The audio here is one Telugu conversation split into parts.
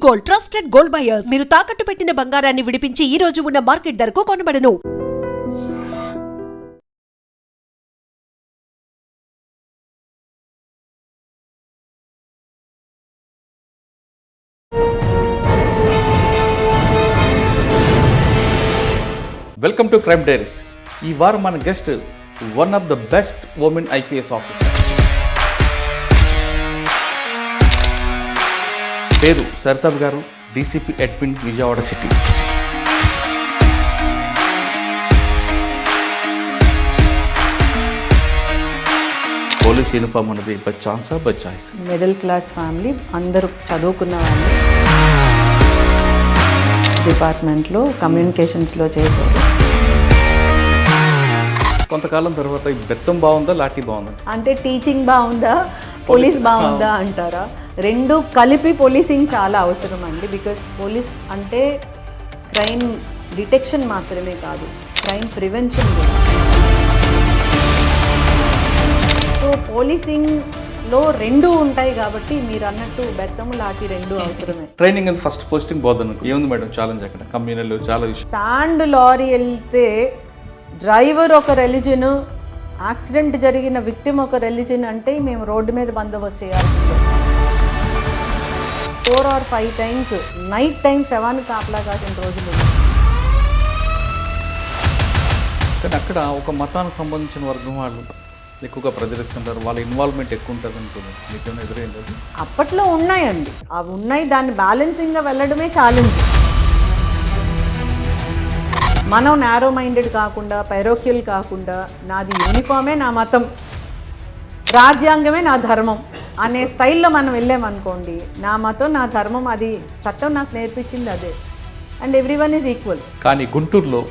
Gold, trusted gold buyers. మీరు తాకట్టు పెట్టిన బంగారాన్ని విడిపించి ఈ రోజు ఉన్న మార్కెట్ ధరకు కొనబడను. Welcome to crime diaries. ఈ వారం మన guest one of the best women IPS officer. పేరు సరితాబ్ గారు, DCP admin, Vijayawada city. Police uniform అనేది బై ఛాన్సా by choice? Middle class family, అందరూ చదువుకున్న వాళ్ళు. డిపార్ట్మెంట్లో కమ్యూనికేషన్స్లో చేశారు. కొంతకాలం తర్వాత ఈ బెత్తం బాగుందా, లాఠీ బాగుందా? అంటే టీచింగ్ బాగుందా, పోలీస్ బాగుందా అంటారా? రెండు కలిపి పోలీసింగ్ చాలా అవసరం అండి. బికాస్ పోలీస్ అంటే క్రైమ్ డిటెక్షన్ మాత్రమే కాదు, క్రైమ్ ప్రివెన్షన్ కూడా. సో పోలీసింగ్లో రెండు ఉంటాయి కాబట్టి మీరు అన్నట్టు బెత్తము లాఠీ రెండు అవసరమే. ట్రైనింగ్ అది ఫస్ట్ పోస్టింగ్ బోధన ఏముంది మేడం ఛాలెంజ్ అక్కడ? కమ్యూనల్ చాలా విషయం. శాండ్ లారీ వెళ్తే డ్రైవర్ ఒక రెలిజన్, యాక్సిడెంట్ జరిగిన విక్టిమ్ ఒక రెలిజన్ అంటే మేము రోడ్డు మీద బందోబస్తు చేయాల్సిందే. 4 or 5 times నైట్ టైం శవాన్ని కాపలా కాసిన రోజులు. కానీ అక్కడ ఒక మతానికి సంబంధించిన వర్గం వాళ్ళు ఎక్కువగా ప్రజలిస్తుంటారు, వాళ్ళ ఇన్వాల్వ్మెంట్ ఎక్కువ ఉంటుంది అనుకున్నాను. మీకేమైనా ఎదురైంది అది? అప్పట్లో ఉన్నాయండి, అవి ఉన్నాయి. దాన్ని బ్యాలెన్సింగ్గా వెళ్ళడమే ఛాలెంజ్. మనం నారో మైండెడ్ కాకుండా, పైరోక్యుల్ కాకుండా, నాది యూనిఫామే నా మతం, రాజ్యాంగమే నా ధర్మం అనే స్టైల్లో మనం వెళ్ళామనుకోండి, నా మతం నా ధర్మం, అది చట్టం నాకు నేర్పించింది అదే, అండ్ ఎవ్రీవన్ ఈజ్ ఈక్వల్. కానీ గుంటూరులో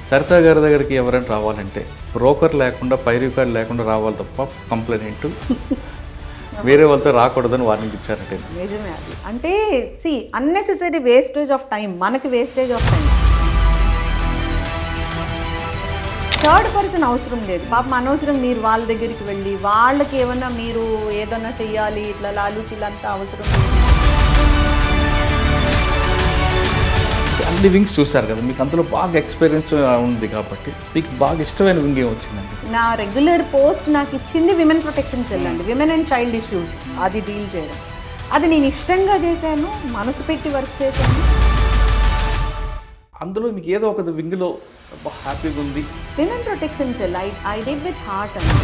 సరితా గారి దగ్గరికి ఎవరైనా రావాలంటే బ్రోకర్ లేకుండా, పై రికార్డ్ లేకుండా రావాలి తప్ప కంప్లైంట్ వేరే వాళ్ళతో రాకూడదని వార్నింగ్ ఇచ్చారంటే నిజమే అది. అంటే అన్నెసెసరీ వేస్టేజ్ ఆఫ్ టైం, మనకి wastage of time. Third person అవసరం లేదు పాపం, అనవసరం మీరు వాళ్ళ దగ్గరికి వెళ్ళి వాళ్ళకి ఏమన్నా మీరు ఏదన్నా చెయ్యాలి ఇట్లా లాలూచీలంతా అవసరం లేదు. అన్ని వింగ్స్ చూశారు కదా, మీకు అందులో బాగా ఎక్స్పీరియన్స్ ఉంది కాబట్టి మీకు బాగా ఇష్టమైన వింగ్ ఏం వచ్చిందండి? నా రెగ్యులర్ పోస్ట్ నాకు ఇచ్చింది విమెన్ ప్రొటెక్షన్ సెల్ అండి, విమెన్ అండ్ చైల్డ్ ఇష్యూస్. అది డీల్ చేయడం, అది నేను ఇష్టంగా చేశాను, మనసు పెట్టి వర్క్ చేశాను. అందులో మీకు ఏదో ఒక వింగ్లో హ్యాపీగా ఉంది. Women protection sell I did with heart అండి.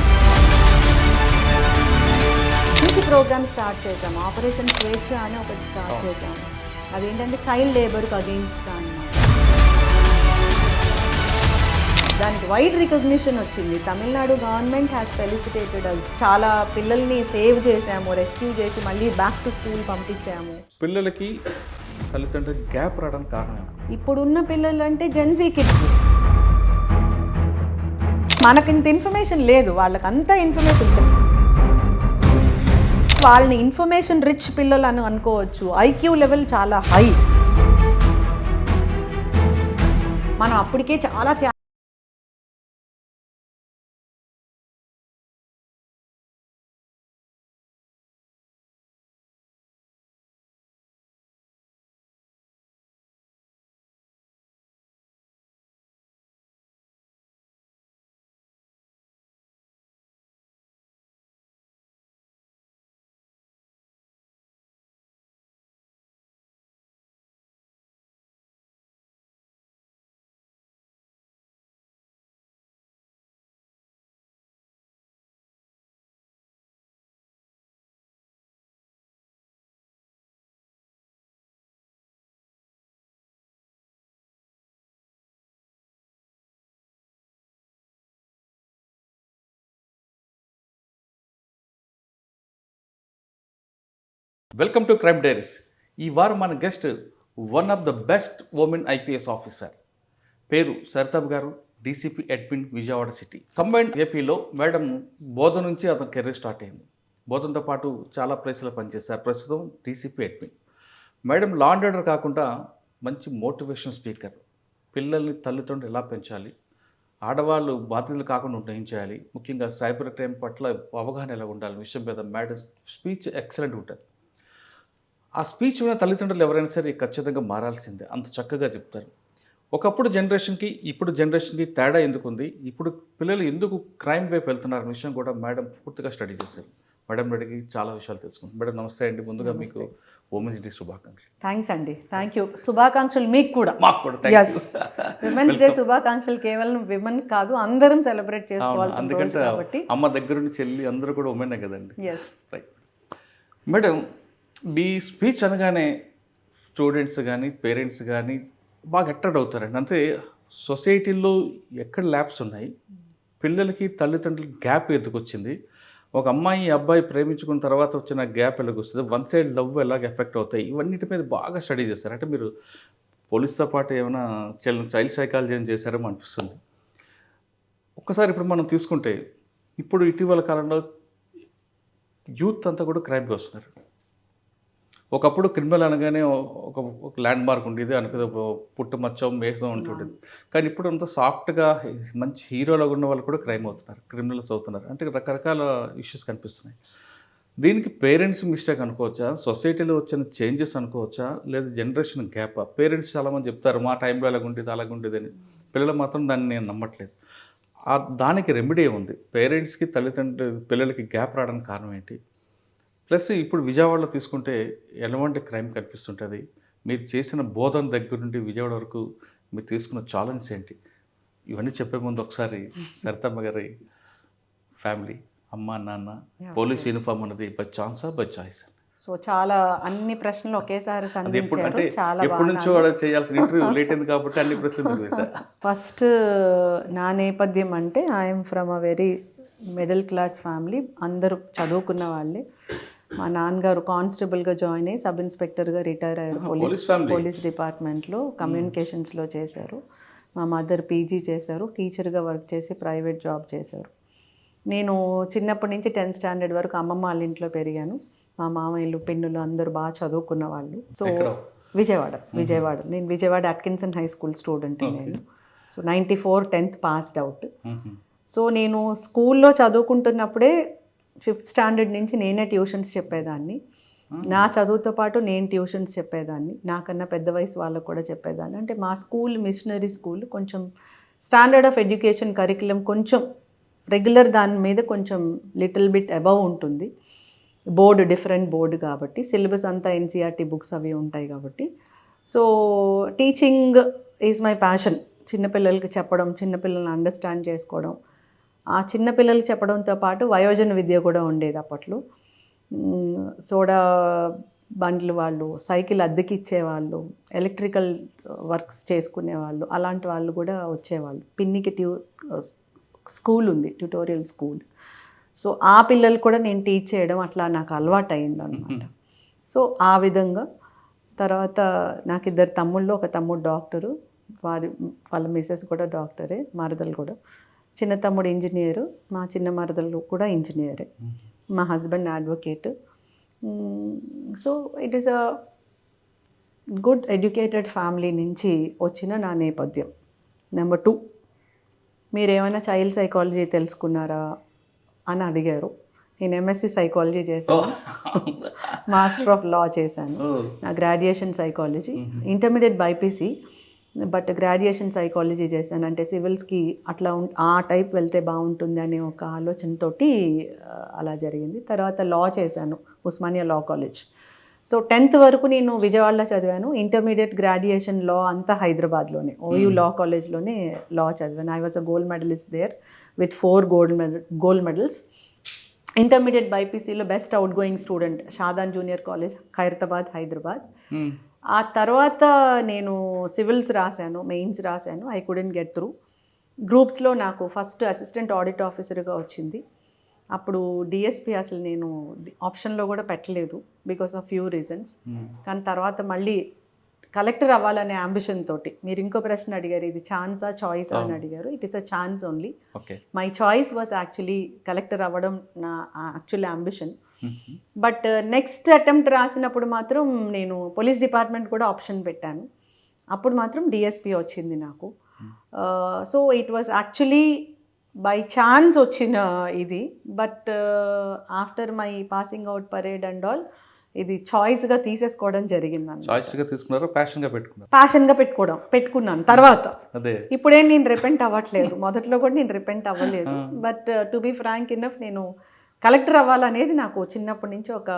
మంచి ప్రోగ్రామ్ స్టార్ట్ చేశాము, ఆపరేషన్ స్వేచ్ఛ అని ఒకటి స్టార్ట్ చేశాము. అదేంటంటే చైల్డ్ లేబర్కి అగెయిన్స్ట్ అన్నమాట. దానికి వైడ్ రికగ్నిషన్ వచ్చింది. తమిళనాడు గవర్నమెంట్ హ్యాస్ ఫెలిసిటేటెడ్ అస్. చాలా పిల్లల్ని సేవ్ చేశాము, రెస్క్యూ చేసి మళ్ళీ బ్యాక్ టు స్కూల్ పంపించాము. పిల్లలకి తల్లిదండ్రులకి గ్యాప్ రావడానికి కారణం ఇప్పుడున్న పిల్లలు అంటే జెన్జీ కిడ్స్. మనకింత ఇన్ఫర్మేషన్ లేదు, వాళ్ళకంతా ఇన్ఫర్మేషన్. వాళ్ళని ఇన్ఫర్మేషన్ రిచ్ పిల్లలు అని అనుకోవచ్చు. ఐక్యూ లెవెల్ చాలా హై. మనం అప్పటికే చాలా వెల్కమ్ టు క్రైమ్ డైరీస్. ఈ వారం మన guest one of the best women IPS officer. పేరు సరితాబ్ గారు, DCP admin, Vijayawada city. Combined ఏపీలో మేడం బోధన నుంచి అతని కెరీర్ స్టార్ట్ అయింది. బోధనతో పాటు చాలా ప్లేస్లో పనిచేశారు. ప్రస్తుతం DCP admin. Madam law and order కాకుండా మంచి మోటివేషన్ స్పీకర్. పిల్లల్ని తల్లిదండ్రులు ఎలా పెంచాలి, ఆడవాళ్ళు బాధ్యతలు కాకుండా ఏం చేయాలి, ముఖ్యంగా సైబర్ క్రైమ్ పట్ల అవగాహన ఎలా ఉండాలి విషయం మీద మేడం స్పీచ్ ఎక్సలెంట్ ఉంటుంది. ఆ స్పీచ్ విన్న తల్లిదండ్రులు ఎవరైనా సరే ఖచ్చితంగా మారాల్సిందే, అంత చక్కగా చెప్తారు. ఒకప్పుడు జనరేషన్కి ఇప్పుడు జనరేషన్కి తేడా ఎందుకుంది, ఇప్పుడు పిల్లలు ఎందుకు క్రైమ్ వైపు వెళ్తున్నారు అనే విషయం కూడా మేడం పూర్తిగా స్టడీ చేశారు. మేడం అడిగి చాలా విషయాలు తెలుసుకుంటాం. మేడం నమస్తే అండి. ముందుగా మీకు ఉమెన్స్ డే శుభాకాంక్షలు. థ్యాంక్స్ అండి, థ్యాంక్ యూ. శుభాకాంక్షలు మీకు కూడా. మాకు కూడా thank you. విమెన్స్ డే శుభాకాంక్షలు కేవలం విమెన్ కాదు, అందరం సెలబ్రేట్ అవును, చేసుకోవాల్సిన రోజు ఎందుకంటే కాబట్టి. అమ్మ దగ్గరుండి చెల్లి అందరూ కూడా ఉమెనే కదండి. ఎస్. రైట్ మేడం, మీ స్పీచ్ అనగానే స్టూడెంట్స్ కానీ పేరెంట్స్ కానీ బాగా అట్రాక్ట్ అవుతారండి. అంటే సొసైటీలో ఎక్కడ ల్యాబ్స్ ఉన్నాయి, పిల్లలకి తల్లిదండ్రులకి గ్యాప్ ఎందుకు వచ్చింది, ఒక అమ్మాయి అబ్బాయి ప్రేమించుకున్న తర్వాత వచ్చిన గ్యాప్ ఎలాగ వస్తుంది, వన్ సైడ్ లవ్ ఎలాగ ఎఫెక్ట్ అవుతాయి, ఇవన్నిటి మీద బాగా స్టడీ చేస్తారు. అంటే మీరు పోలీస్తో పాటు ఏమైనా చైల్డ్ సైకాలజీ అని చేశారేమో అనిపిస్తుంది. ఒక్కసారి ఇప్పుడు మనం తీసుకుంటే ఇప్పుడు ఇటీవల కాలంలో యూత్ అంతా కూడా క్రైమ్కి వస్తున్నారు. ఒకప్పుడు క్రిమినల్ అనగానే ఒక ల్యాండ్ మార్క్ ఉండేది, అనుకునే పుట్టుమచ్చం మేఘం ఉంటుండేది. కానీ ఇప్పుడు అంతా సాఫ్ట్గా మంచి హీరోలాగా ఉన్న వాళ్ళు కూడా క్రైమ్ అవుతున్నారు, క్రిమినల్స్ అవుతున్నారు. అంటే రకరకాల ఇష్యూస్ కనిపిస్తున్నాయి. దీనికి పేరెంట్స్ మిస్టేక్ అనుకోవచ్చా, సొసైటీలో వచ్చిన చేంజెస్ అనుకోవచ్చా, లేదా జనరేషన్ గ్యాప్? పేరెంట్స్ చాలామంది చెప్తారు మా టైంలో అలాగుండేది అని, పిల్లలు మాత్రం దాన్ని నేను నమ్మట్లేదు. దానికి రెమెడీ ఉంది. పేరెంట్స్కి పిల్లలకి గ్యాప్ రావడానికి కారణం ఏంటి? ప్లస్ ఇప్పుడు విజయవాడలో తీసుకుంటే ఎలాంటి క్రైమ్ కనిపిస్తుంటుంది, మీరు చేసిన బోధన దగ్గర నుండి విజయవాడ వరకు మీరు తీసుకున్న ఛాలెంజ్ ఏంటి, ఇవన్నీ చెప్పే ముందు ఒకసారి సరితమ్మ గారి ఫ్యామిలీ, అమ్మ నాన్న, పోలీస్ యూనిఫామ్ అన్నది బై ఛాన్సా బై చాయిస్? సో చాలా అన్ని ప్రశ్నలు ఒకేసారి అది ఎప్పుడు సంధించారు. అంటే చాలా ఎప్పటి నుంచో చేయాల్సిన ఇంటర్వ్యూ లేట్ అయింది కాబట్టి అన్ని ప్రశ్నలు మీరు వేశారు. ఫస్ట్ నా నేపథ్యం అంటే I'm from a very middle class family. అందరూ చదువుకున్న వాళ్ళే. మా నాన్నగారు కానిస్టేబుల్గా జాయిన్ అయ్యి సబ్ ఇన్స్పెక్టర్గా రిటైర్ అయ్యారు పోలీస్ డిపార్ట్మెంట్లో, కమ్యూనికేషన్స్లో చేశారు. మా మదర్ పీజీ చేశారు, టీచర్గా వర్క్ చేసి ప్రైవేట్ జాబ్ చేశారు. నేను చిన్నప్పటి నుంచి 10th స్టాండర్డ్ వరకు అమ్మమ్మ వాళ్ళ ఇంట్లో పెరిగాను. మా మామయ్యలు పిన్నులు అందరూ బాగా చదువుకున్న వాళ్ళు. సో విజయవాడ నేను Vijayawada Atkinson high school student నేను. So 94 10th passed out. So నేను స్కూల్లో చదువుకుంటున్నప్పుడే 5th స్టాండర్డ్ నుంచి నేనే ట్యూషన్స్ చెప్పేదాన్ని. నా చదువుతో పాటు నేను ట్యూషన్స్ చెప్పేదాన్ని. నాకన్నా పెద్ద వయసు వాళ్ళకు కూడా చెప్పేదాన్ని. అంటే మా స్కూల్ మిషనరీ స్కూల్, కొంచెం స్టాండర్డ్ ఆఫ్ ఎడ్యుకేషన్ కరికులం కొంచెం రెగ్యులర్ దాని మీద కొంచెం లిటిల్ బిట్ అబవ్ ఉంటుంది. బోర్డు డిఫరెంట్ బోర్డు కాబట్టి సిలబస్ అంతా ఎన్సీఆర్టీ బుక్స్ అవి ఉంటాయి కాబట్టి. So teaching is my passion. చిన్నపిల్లలకి చెప్పడం, చిన్నపిల్లల్ని అండర్స్టాండ్ చేసుకోవడం, ఆ చిన్నపిల్లలు చెప్పడంతో పాటు వయోజన విద్య కూడా ఉండేది అప్పట్లో. సోడా బండ్లు వాళ్ళు, సైకిల్ అద్దెకి ఇచ్చేవాళ్ళు, ఎలక్ట్రికల్ వర్క్స్ చేసుకునేవాళ్ళు, అలాంటి వాళ్ళు కూడా వచ్చేవాళ్ళు. పిన్నికి స్కూల్ ఉంది, ట్యూటోరియల్ స్కూల్. సో ఆ పిల్లలు కూడా నేను టీచ్ చేయడం అట్లా నాకు అలవాటు అయింది అనమాట. సో ఆ విధంగా తర్వాత నాకు 2 తమ్ముళ్ళు, ఒక తమ్ముడు డాక్టరు, వాళ్ళ మిస్సెస్ కూడా డాక్టరే, మరదలు కూడా. చిన్న తమ్ముడు ఇంజనీరు, మా చిన్న మరదలు కూడా ఇంజనీరే, మా husband advocate. So it is a good educated family నుంచి వచ్చిన నా నేపథ్యం. నెంబర్ 2, మీరేమైనా చైల్డ్ సైకాలజీ తెలుసుకున్నారా అని అడిగారు. నేను ఎంఎస్సి సైకాలజీ చేశాను, మాస్టర్ ఆఫ్ లా చేశాను. నా graduation psychology, intermediate BiPC, but graduation psychology చేశాను. అంటే సివిల్స్కి అట్లా ఆ టైప్ వెళ్తే బాగుంటుంది అనే ఒక ఆలోచనతోటి అలా జరిగింది. తర్వాత లా చేశాను, Osmania law college. So 10th వరకు నేను విజయవాడలో చదివాను. ఇంటర్మీడియట్ గ్రాడ్యుయేషన్ లా అంతా హైదరాబాద్లోనే, ఓయూ లా కాలేజ్లోనే లా చదివాను. I was a gold medallist there with 4 gold medals. Intermediate బైపీసీలో best out going student, Shadan junior college, Khairatabad, Hyderabad. ఆ తర్వాత నేను సివిల్స్ రాశాను, మెయిన్స్ రాశాను. I couldn't get through. గ్రూప్స్లో నాకు ఫస్ట్ అసిస్టెంట్ ఆడిట్ ఆఫీసర్గా వచ్చింది. అప్పుడు డిఎస్పి అసలు నేను ఆప్షన్లో కూడా పెట్టలేదు బికాస్ ఆఫ్ ఫ్యూ రీజన్స్. కానీ తర్వాత మళ్ళీ కలెక్టర్ అవ్వాలనే అంబిషన్ తోటి, మీరు ఇంకో ప్రశ్న అడిగారు, ఇది ఛాన్సా చాయిసా అని అడిగారు. It is a chance only. My choice was actually collector అవ్వడం నా actually ambition. But next attempt రాసినప్పుడు మాత్రం నేను పోలీస్ డిపార్ట్మెంట్ కూడా ఆప్షన్ పెట్టాను. అప్పుడు మాత్రం డిఎస్పి వచ్చింది నాకు. So it was actually by chance వచ్చిన ఇది. But after my passing out parade and all ఇది చాయిస్గా తీసేసుకోవడం జరిగింది. చాయిస్గా తీసుకున్నారా, ప్యాషన్గా పెట్టుకున్నారు? ప్యాషన్గా పెట్టుకున్నాను తర్వాత. అదే ఇప్పుడేం నేను రిపెంట్ అవ్వట్లేదు, మొదట్లో కూడా నేను రిపెంట్ అవ్వలేదు. But to be frank enough, నేను కలెక్టర్ అవ్వాలనేది నాకు చిన్నప్పటి నుంచి ఒక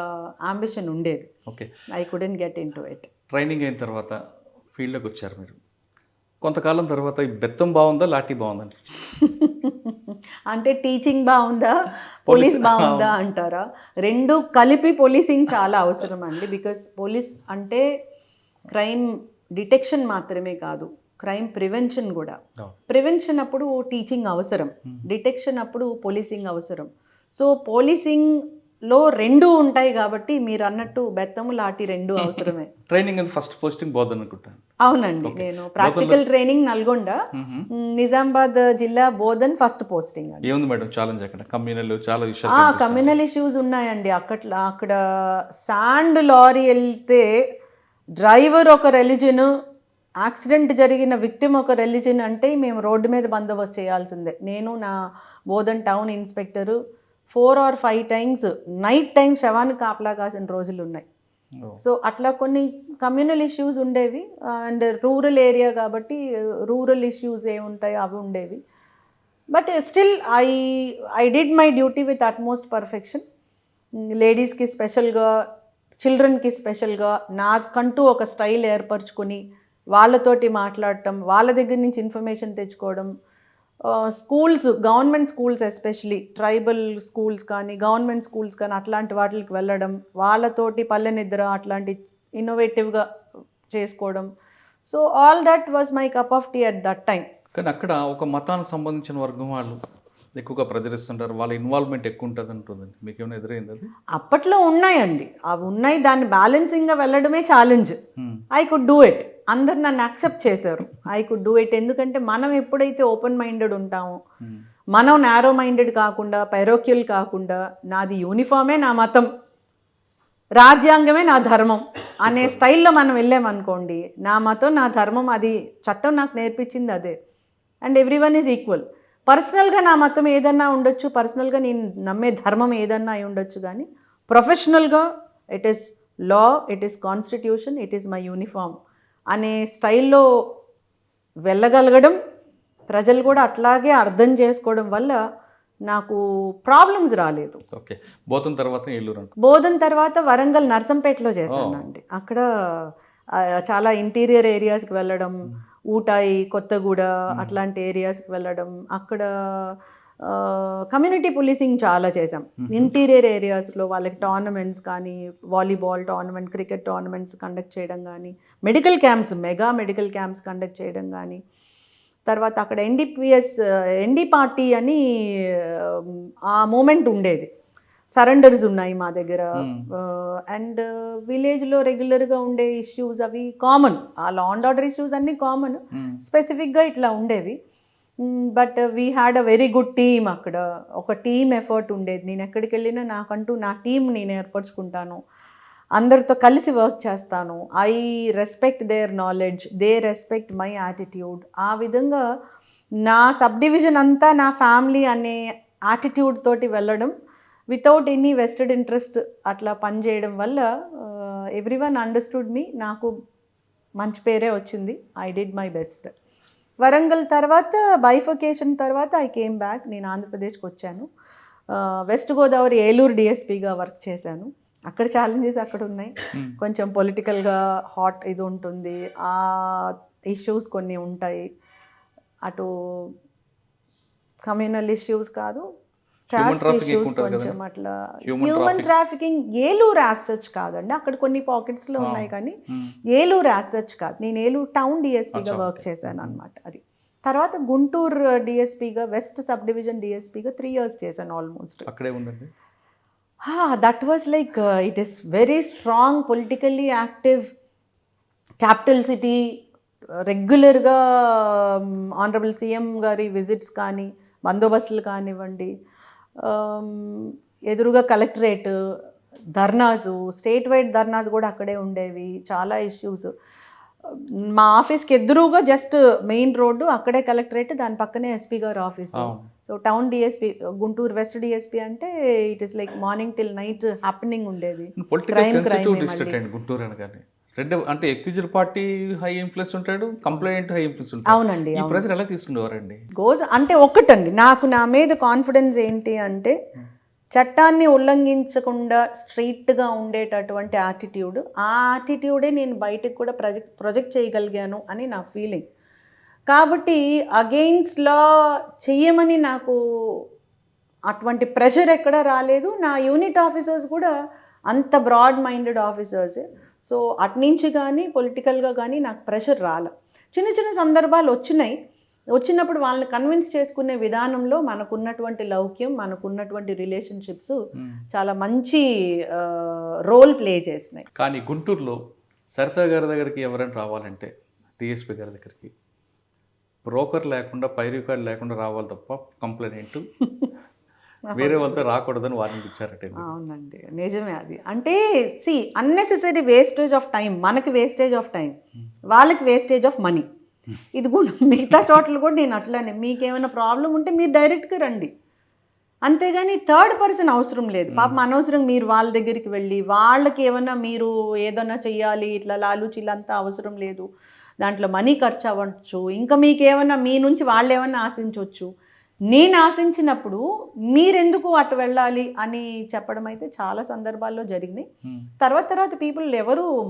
అంబిషన్ ఉండేది. Okay. I couldn't get in to it. Training అయిన తర్వాత ఫీల్డ్లోకి వచ్చారు మీరు. కొంతకాలం తర్వాత ఈ బెత్తం బాగుందా, లాఠీ బాగుందా? అంటే టీచింగ్ బాగుందా, పోలీస్ బాగుందా అంటారా? రెండు కలిపి పోలీసింగ్ చాలా అవసరం అండి. బికాస్ పోలీస్ అంటే క్రైమ్ డిటెక్షన్ మాత్రమే కాదు, క్రైమ్ ప్రివెన్షన్ కూడా. ప్రివెన్షన్ అప్పుడు టీచింగ్ అవసరం, డిటెక్షన్ అప్పుడు పోలీసింగ్ అవసరం. సో పోలీసింగ్లో రెండు ఉంటాయి కాబట్టి మీరు అన్నట్టు బెత్తము లాఠీ రెండు అవసరమే. ట్రైనింగ్ అది ఫస్ట్ పోస్టింగ్ బోధన్ అనుకుంటాను. అవునండి, నేను ప్రాక్టికల్ ట్రైనింగ్ నల్గొండ, నిజామాబాద్ జిల్లా బోధన్ ఫస్ట్ పోస్టింగ్. ఏముంది మేడం ఛాలెంజ్ అక్కడ? కమ్యూనల్ చాలా విషయాలు, కమ్యూనల్ ఇష్యూస్ ఉన్నాయండి. అక్కడ శాండ్ లారీ వెళ్తే డ్రైవర్ ఒక రెలిజన్, యాక్సిడెంట్ జరిగిన విక్టిమ్ ఒక రెలిజన్ అంటే మేము రోడ్డు మీద బందోబస్తు చేయాల్సిందే. నేను నా Bodhan town inspector 4 or 5 times night time శవాన్ని కాపలా కాసిన రోజులు ఉన్నాయి. సో అట్లా కొన్ని కమ్యూనల్ ఇష్యూస్ ఉండేవి. అండ్ రూరల్ ఏరియా కాబట్టి రూరల్ ఇష్యూస్ ఏముంటాయో అవి ఉండేవి. But still I did my duty with utmost perfection. లేడీస్కి స్పెషల్గా, చిల్డ్రన్కి స్పెషల్గా నాకంటూ ఒక స్టైల్ ఏర్పరచుకొని వాళ్ళతోటి మాట్లాడటం, వాళ్ళ దగ్గర నుంచి ఇన్ఫర్మేషన్ తెచ్చుకోవడం. Schools, government schools, especially tribal schools కానీ గవర్నమెంట్ స్కూల్స్ కానీ అట్లాంటి వాటికి వెళ్ళడం, వాళ్ళతోటి పల్లె నిద్ర అట్లాంటి ఇన్నోవేటివ్గా చేసుకోవడం. So all that was my cup of tea at that time. కానీ అక్కడ ఒక మతానికి సంబంధించిన వర్గం వాళ్ళు ఎక్కువగా ప్రజరిస్తుంటారు, వాళ్ళ ఇన్వాల్వ్మెంట్ ఎక్కువ ఉంటుంది అంటుందండి. మీకు ఏమైనా ఎదురైంది అది? అప్పట్లో ఉన్నాయండి, అవి ఉన్నాయి. దాన్ని బ్యాలెన్సింగ్గా వెళ్ళడమే challenge. I could do it. అందరు నన్ను యాక్సెప్ట్ చేశారు. I could do it. ఎందుకంటే మనం ఎప్పుడైతే ఓపెన్ మైండెడ్ ఉంటామో, మనం నారో మైండెడ్ కాకుండా, పైరోక్యుల్ కాకుండా, నాది యూనిఫామే నా మతం, రాజ్యాంగమే నా ధర్మం అనే స్టైల్లో మనం వెళ్ళామనుకోండి, నా మతం నా ధర్మం, అది చట్టం నాకు నేర్పించింది అదే. And everyone is equal. పర్సనల్గా నా మతం ఏదన్నా ఉండొచ్చు, పర్సనల్గా నేను నమ్మే ధర్మం ఏదన్నా అయి ఉండొచ్చు, కానీ ప్రొఫెషనల్గా it is law, it is constitution, it is my uniform అనే స్టైల్లో వెళ్ళగలగడం, ప్రజలు కూడా అట్లాగే అర్థం చేసుకోవడం వల్ల నాకు ప్రాబ్లమ్స్ రాలేదు. ఓకే. బోధన్ తర్వాత ఏలూరు? బోధన్ తర్వాత వరంగల్ నర్సంపేటలో చేశానండి. అక్కడ చాలా ఇంటీరియర్ ఏరియాస్కి వెళ్ళడం, ఊటాయి, కొత్తగూడ అట్లాంటి ఏరియాస్కి వెళ్ళడం, అక్కడ కమ్యూనిటీ పోలీసింగ్ చాలా చేసాం. ఇంటీరియర్ ఏరియాస్లో వాళ్ళకి టోర్నమెంట్స్ కానీ, volleyball tournament, cricket tournaments conduct చేయడం కానీ, medical camps, mega medical camps conduct చేయడం కానీ. తర్వాత అక్కడ ఎన్డీ పార్టీ అని ఆ మూమెంట్ ఉండేది. సరెండర్స్ ఉన్నాయి మా దగ్గర. అండ్ విలేజ్లో రెగ్యులర్గా ఉండే ఇష్యూస్ అవి కామన్, ఆ లా అండ్ ఆర్డర్ ఇష్యూస్ అన్నీ కామన్, స్పెసిఫిక్గా ఇట్లా ఉండేవి. But we had a very good team. అక్కడ ఒక టీమ్ ఎఫర్ట్ ఉండేది. నేను ఎక్కడికి వెళ్ళినా నాకంటూ నా టీం నేను ఏర్పరచుకుంటాను, అందరితో కలిసి వర్క్ చేస్తాను. I respect their knowledge, they respect my attitude. ఆ విధంగా నా సబ్ డివిజన్ అంతా నా ఫ్యామిలీ అనే యాటిట్యూడ్ తోటి వెళ్ళడం, వితౌట్ ఎనీ వెస్టెడ్ ఇంట్రెస్ట్ అట్లా పనిచేయడం వల్ల ఎవ్రీవన్ అండర్స్టూడ్ మీ. నాకు మంచి పేరే వచ్చింది. I did my best. Warangal తర్వాత బైఫర్కేషన్ తర్వాత ఐ కేమ్ బ్యాక్. నేను ఆంధ్రప్రదేశ్కి వచ్చాను. వెస్ట్ గోదావరి ఏలూరు డిఎస్పీగా వర్క్ చేశాను. అక్కడ ఛాలెంజెస్ అక్కడ ఉన్నాయి. కొంచెం పొలిటికల్గా హాట్ ఇది ఉంటుంది, ఆ ఇష్యూస్ కొన్ని ఉంటాయి. అటు కమ్యూనల్ ఇష్యూస్ కాదు, క్యాస్ట్ ఇష్యూస్ కొంచెం అట్లా. Human trafficking Eluru as such కాదండి, అక్కడ కొన్ని పాకెట్స్లో ఉన్నాయి కానీ ఏలూరు యాజ్ సచ్ కాదు. నేను ఏలూరు టౌన్ డిఎస్పీగా వర్క్ చేశాను అనమాట. అది తర్వాత గుంటూరు డిఎస్పీగా, వెస్ట్ సబ్ డివిజన్ డిఎస్పీగా 3 years చేశాను ఆల్మోస్ట్. అక్కడే ఉందండి. That was like it is very strong, politically active capital city. రెగ్యులర్గా ఆనరబుల్ సీఎం గారి విజిట్స్ కానీ, బందోబస్తులు కానివ్వండి, ఎదురుగా కలెక్టరేట్, ధర్నాసు, స్టేట్ వైడ్ ధర్నాస్ కూడా అక్కడే ఉండేవి. చాలా ఇష్యూస్. మా ఆఫీస్కి ఎదురుగా జస్ట్ మెయిన్ రోడ్డు, అక్కడే కలెక్టరేట్, దాని పక్కనే ఎస్పీ గారి office. So town DSP, Guntur west DSP అంటే it is like morning till night happening ఉండేది. పొలిటికల్ Crime సెన్సిటివ్ మళ్ళీ. డిస్ట్రిక్ట్ అండి గుంటూరు అనగానే. రెండు అంటే ఎక్యూజ్డ్ పార్టీ హై ఇన్ఫ్లుయెన్స్ ఉంటాడు, కంప్లైంట్ హై ఇన్ఫ్లుయెన్స్ ఉంటాడు. అవునండి, ఈ ప్రజలు ఎలా తీసుకునేవారండి? అంటే ఒక్కటండి, నాకు నా మీద కాన్ఫిడెన్స్ ఏంటి అంటే చట్టాన్ని ఉల్లంఘించకుండా స్ట్రైట్గా ఉండేటటువంటి యాటిట్యూడ్, ఆ యాటిట్యూడే నేను బయటకు కూడా ప్రొజెక్ట్ చేయగలిగాను అని నా ఫీలింగ్. కాబట్టి అగెయిన్స్ట్ లా చెయ్యమని నాకు అటువంటి ప్రెషర్ ఎక్కడ రాలేదు. నా యూనిట్ ఆఫీసర్స్ కూడా అంత బ్రాడ్ మైండెడ్ ఆఫీసర్సే. సో అట్నుంచి కానీ పొలిటికల్గా కానీ నాకు ప్రెషర్ రాలే. చిన్న చిన్న సందర్భాలు వచ్చినప్పుడు వాళ్ళని కన్విన్స్ చేసుకునే విధానంలో మనకున్నటువంటి లౌక్యం, మనకున్నటువంటి రిలేషన్షిప్స్ చాలా మంచి రోల్ ప్లే చేసినాయి. కానీ గుంటూరులో సరితా గారి దగ్గరికి ఎవరైనా రావాలంటే డిఎస్పీ గారి దగ్గరికి బ్రోకర్ లేకుండా, పై రికార్డ్ లేకుండా రావాలి తప్ప కంప్లైంట్ వేరే వాళ్ళతో రాకూడదని వార్నింగ్ ఇచ్చారట. అవునండి, నిజమే అది. అంటే అన్నెసెసరీ వేస్టేజ్ ఆఫ్ టైం, మనకి వేస్టేజ్ ఆఫ్ టైం, వాళ్ళకి వేస్టేజ్ ఆఫ్ మనీ. ఇది కూడా మిగతా చోట్ల కూడా నేను అట్లానే, మీకేమైనా ప్రాబ్లం ఉంటే మీరు డైరెక్ట్గా రండి, అంతేగాని థర్డ్ పర్సన్ అవసరం లేదు. పాపం అనవసరం మీరు వాళ్ళ దగ్గరికి వెళ్ళి వాళ్ళకి ఏమన్నా మీరు ఏదన్నా చెయ్యాలి ఇట్లా లాలూచీలంతా అవసరం లేదు. దాంట్లో మనీ ఖర్చు అవ్వచ్చు, ఇంకా మీకేమన్నా మీ నుంచి వాళ్ళు ఏమన్నా ఆశించవచ్చు. నేను ఆశించినప్పుడు మీరెందుకు అటు వెళ్ళాలి అని చెప్పడం అయితే చాలా సందర్భాల్లో జరిగినాయి. తర్వాత పీపుల్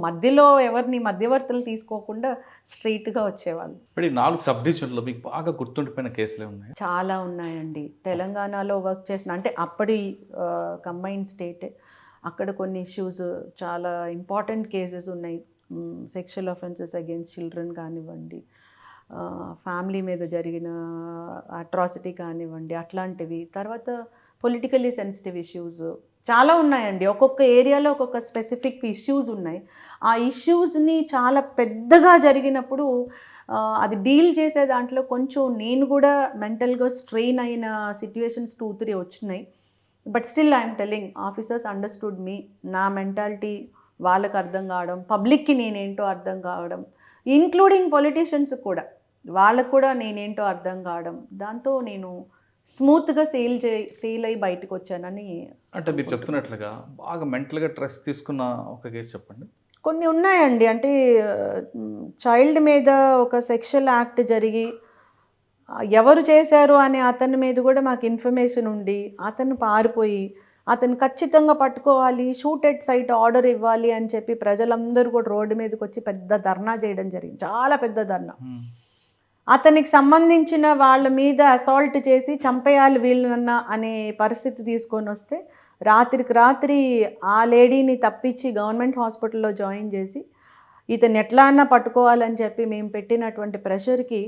మధ్యలో ఎవరిని మధ్యవర్తులు తీసుకోకుండా స్ట్రైట్గా వచ్చేవాళ్ళు. ఇప్పుడు 4 సబ్ డివిజన్లో మీకు బాగా గుర్తుండిపోయిన కేసులే ఉన్నాయి? చాలా ఉన్నాయండి. తెలంగాణలో వర్క్ చేసిన, అంటే అప్పటి కంబైన్డ్ స్టేట్, అక్కడ కొన్ని ఇష్యూస్ చాలా ఇంపార్టెంట్ కేసెస్ ఉన్నాయి. సెక్షువల్ అఫెన్సెస్ అగేన్స్ట్ చిల్డ్రన్ కానివ్వండి, ఫ్యామిలీ మీద జరిగిన అట్రాసిటీ కానివ్వండి, అట్లాంటివి. తర్వాత పొలిటికల్లీ సెన్సిటివ్ ఇష్యూస్ చాలా ఉన్నాయండి. ఒక్కొక్క ఏరియాలో ఒక్కొక్క స్పెసిఫిక్ ఇష్యూస్ ఉన్నాయి. ఆ ఇష్యూస్ని చాలా పెద్దగా జరిగినప్పుడు అది డీల్ చేసే దాంట్లో కొంచెం నేను కూడా మెంటల్గా స్ట్రెయిన్ అయిన సిట్యుయేషన్స్ 2-3 వచ్చినాయి. But still I'm telling, officers understood me. నా మెంటాలిటీ వాళ్ళకి అర్థం కావడం, పబ్లిక్కి నేనేంటో అర్థం కావడం, ఇంక్లూడింగ్ పొలిటీషియన్స్ కూడా, వాళ్ళకు కూడా నేనేంటో అర్థం కావడం, దాంతో నేను స్మూత్గా సేల్ అయ్యి బయటకు వచ్చానని. అంటే మీరు చెప్తున్నట్లుగా బాగా మెంటల్గా స్ట్రెస్ తీసుకున్న ఒక కేసు చెప్పండి. కొన్ని ఉన్నాయండి. అంటే చైల్డ్ మీద ఒక సెక్షువల్ యాక్ట్ జరిగి ఎవరు చేశారు అనే అతని మీద కూడా మాకు ఇన్ఫర్మేషన్ ఉండి, అతను పారిపోయి, అతను ఖచ్చితంగా పట్టుకోవాలి, షూట్ ఎట్ సైట్ ఆర్డర్ ఇవ్వాలి అని చెప్పి ప్రజలందరూ కూడా రోడ్డు మీదకి వచ్చి పెద్ద ధర్నా చేయడం జరిగింది, చాలా పెద్ద ధర్నా. అతనికి సంబంధించిన వాళ్ళ మీద అసాల్ట్ చేసి చంపేయాలి వీళ్ళనన్నా అనే పరిస్థితి తీసుకొని వస్తే, రాత్రికి రాత్రి ఆ లేడీని తప్పించి గవర్నమెంట్ హాస్పిటల్లో జాయిన్ చేసి ఇతను ఎట్లా అన్నా పట్టుకోవాలని చెప్పి మేము పెట్టినటువంటి ప్రెషర్కి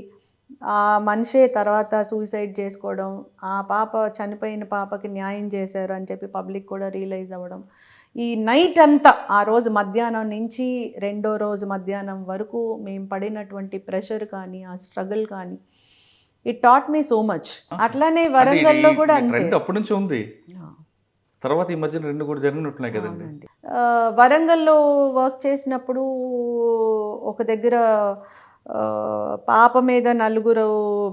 ఆ మనిషే తర్వాత సూసైడ్ చేసుకోవడం, ఆ పాప చనిపోయిన పాపకి న్యాయం చేశారు అని చెప్పి పబ్లిక్ కూడా రియలైజ్ అవ్వడం. ఈ నైట్ అంతా, ఆ రోజు మధ్యాహ్నం నుంచి రెండో రోజు మధ్యాహ్నం వరకు మేము పడినటువంటి ప్రెషర్ కానీ, ఆ స్ట్రగుల్ కానీ, it taught me so much. అట్లానే వరంగల్లో కూడా అంతే. అప్పటి నుంచి ఉంది, తర్వాత ఈ మధ్యన 2 కూడా జరిగినట్టున్నాయి కదండి. వరంగల్లో వర్క్ చేసినప్పుడు ఒక దగ్గర పాప మీద 4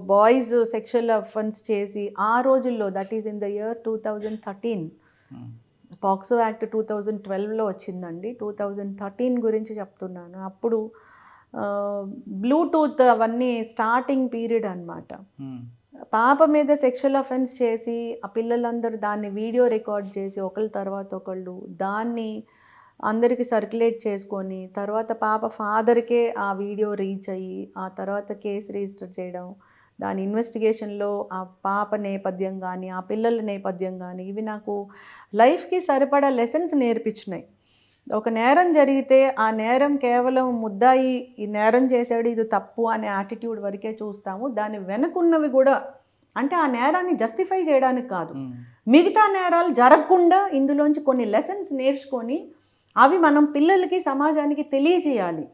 బాయ్స్ సెక్షువల్ అఫెన్స్ చేసి, ఆ రోజుల్లో, that is in the year 2013, POCSO act 2012లో వచ్చిందండి. 2013 గురించి చెప్తున్నాను. అప్పుడు బ్లూటూత్ అవన్నీ స్టార్టింగ్ పీరియడ్ అన్నమాట. పాప మీద సెక్షువల్ అఫెన్స్ చేసి ఆ పిల్లలందరూ దాన్ని వీడియో రికార్డ్ చేసి ఒకళ్ళ తర్వాత ఒకళ్ళు దాన్ని అందరికీ సర్క్యులేట్ చేసుకొని, తర్వాత పాప ఫాదర్కే ఆ వీడియో రీచ్ అయ్యి, ఆ తర్వాత కేసు రిజిస్టర్ చేయడం, దాని ఇన్వెస్టిగేషన్లో ఆ పాప నేపథ్యం కానీ, ఆ పిల్లల నేపథ్యం కానీ, ఇవి నాకు లైఫ్కి సరిపడా లెసన్స్ నేర్పించినాయి. ఒక నేరం జరిగితే ఆ నేరం కేవలం ముద్దాయి ఈ నేరం చేశాడు, ఇది తప్పు అనే యాటిట్యూడ్ వరకే చూస్తాము. దాని వెనుకున్నవి కూడా, అంటే ఆ నేరాన్ని జస్టిఫై చేయడానికి కాదు, మిగతా నేరాలు జరగకుండా ఇందులోంచి కొన్ని లెసన్స్ నేర్చుకొని అవి మనం పిల్లలకి, సమాజానికి తెలియజేయాలి.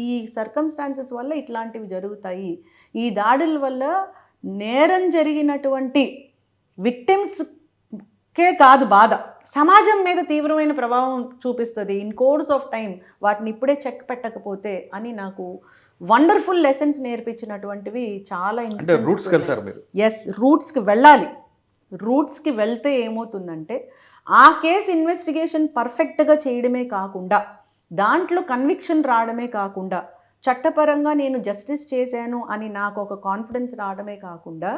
ఈ సర్కమ్స్టాన్సెస్ వల్ల ఇట్లాంటివి జరుగుతాయి, ఈ దాడుల వల్ల నేరం జరిగినటువంటి విక్టిమ్స్కే కాదు బాధ, సమాజం మీద తీవ్రమైన ప్రభావం చూపిస్తుంది ఇన్ కోర్స్ ఆఫ్ టైం, వాటిని ఇప్పుడే చెక్ పెట్టకపోతే అని నాకు వండర్ఫుల్ లెసన్స్ నేర్పించినటువంటివి చాలా. రూట్స్కి వెళ్ళాలి. రూట్స్కి వెళ్తే ఏమవుతుందంటే ఆ కేసు ఇన్వెస్టిగేషన్ పర్ఫెక్ట్గా చేయడమే కాకుండా దాంట్లో కన్విక్షన్ రావడమే కాకుండా చట్టపరంగా నేను జస్టిస్ చేశాను అని నాకు ఒక కాన్ఫిడెన్స్ రావడమే కాకుండా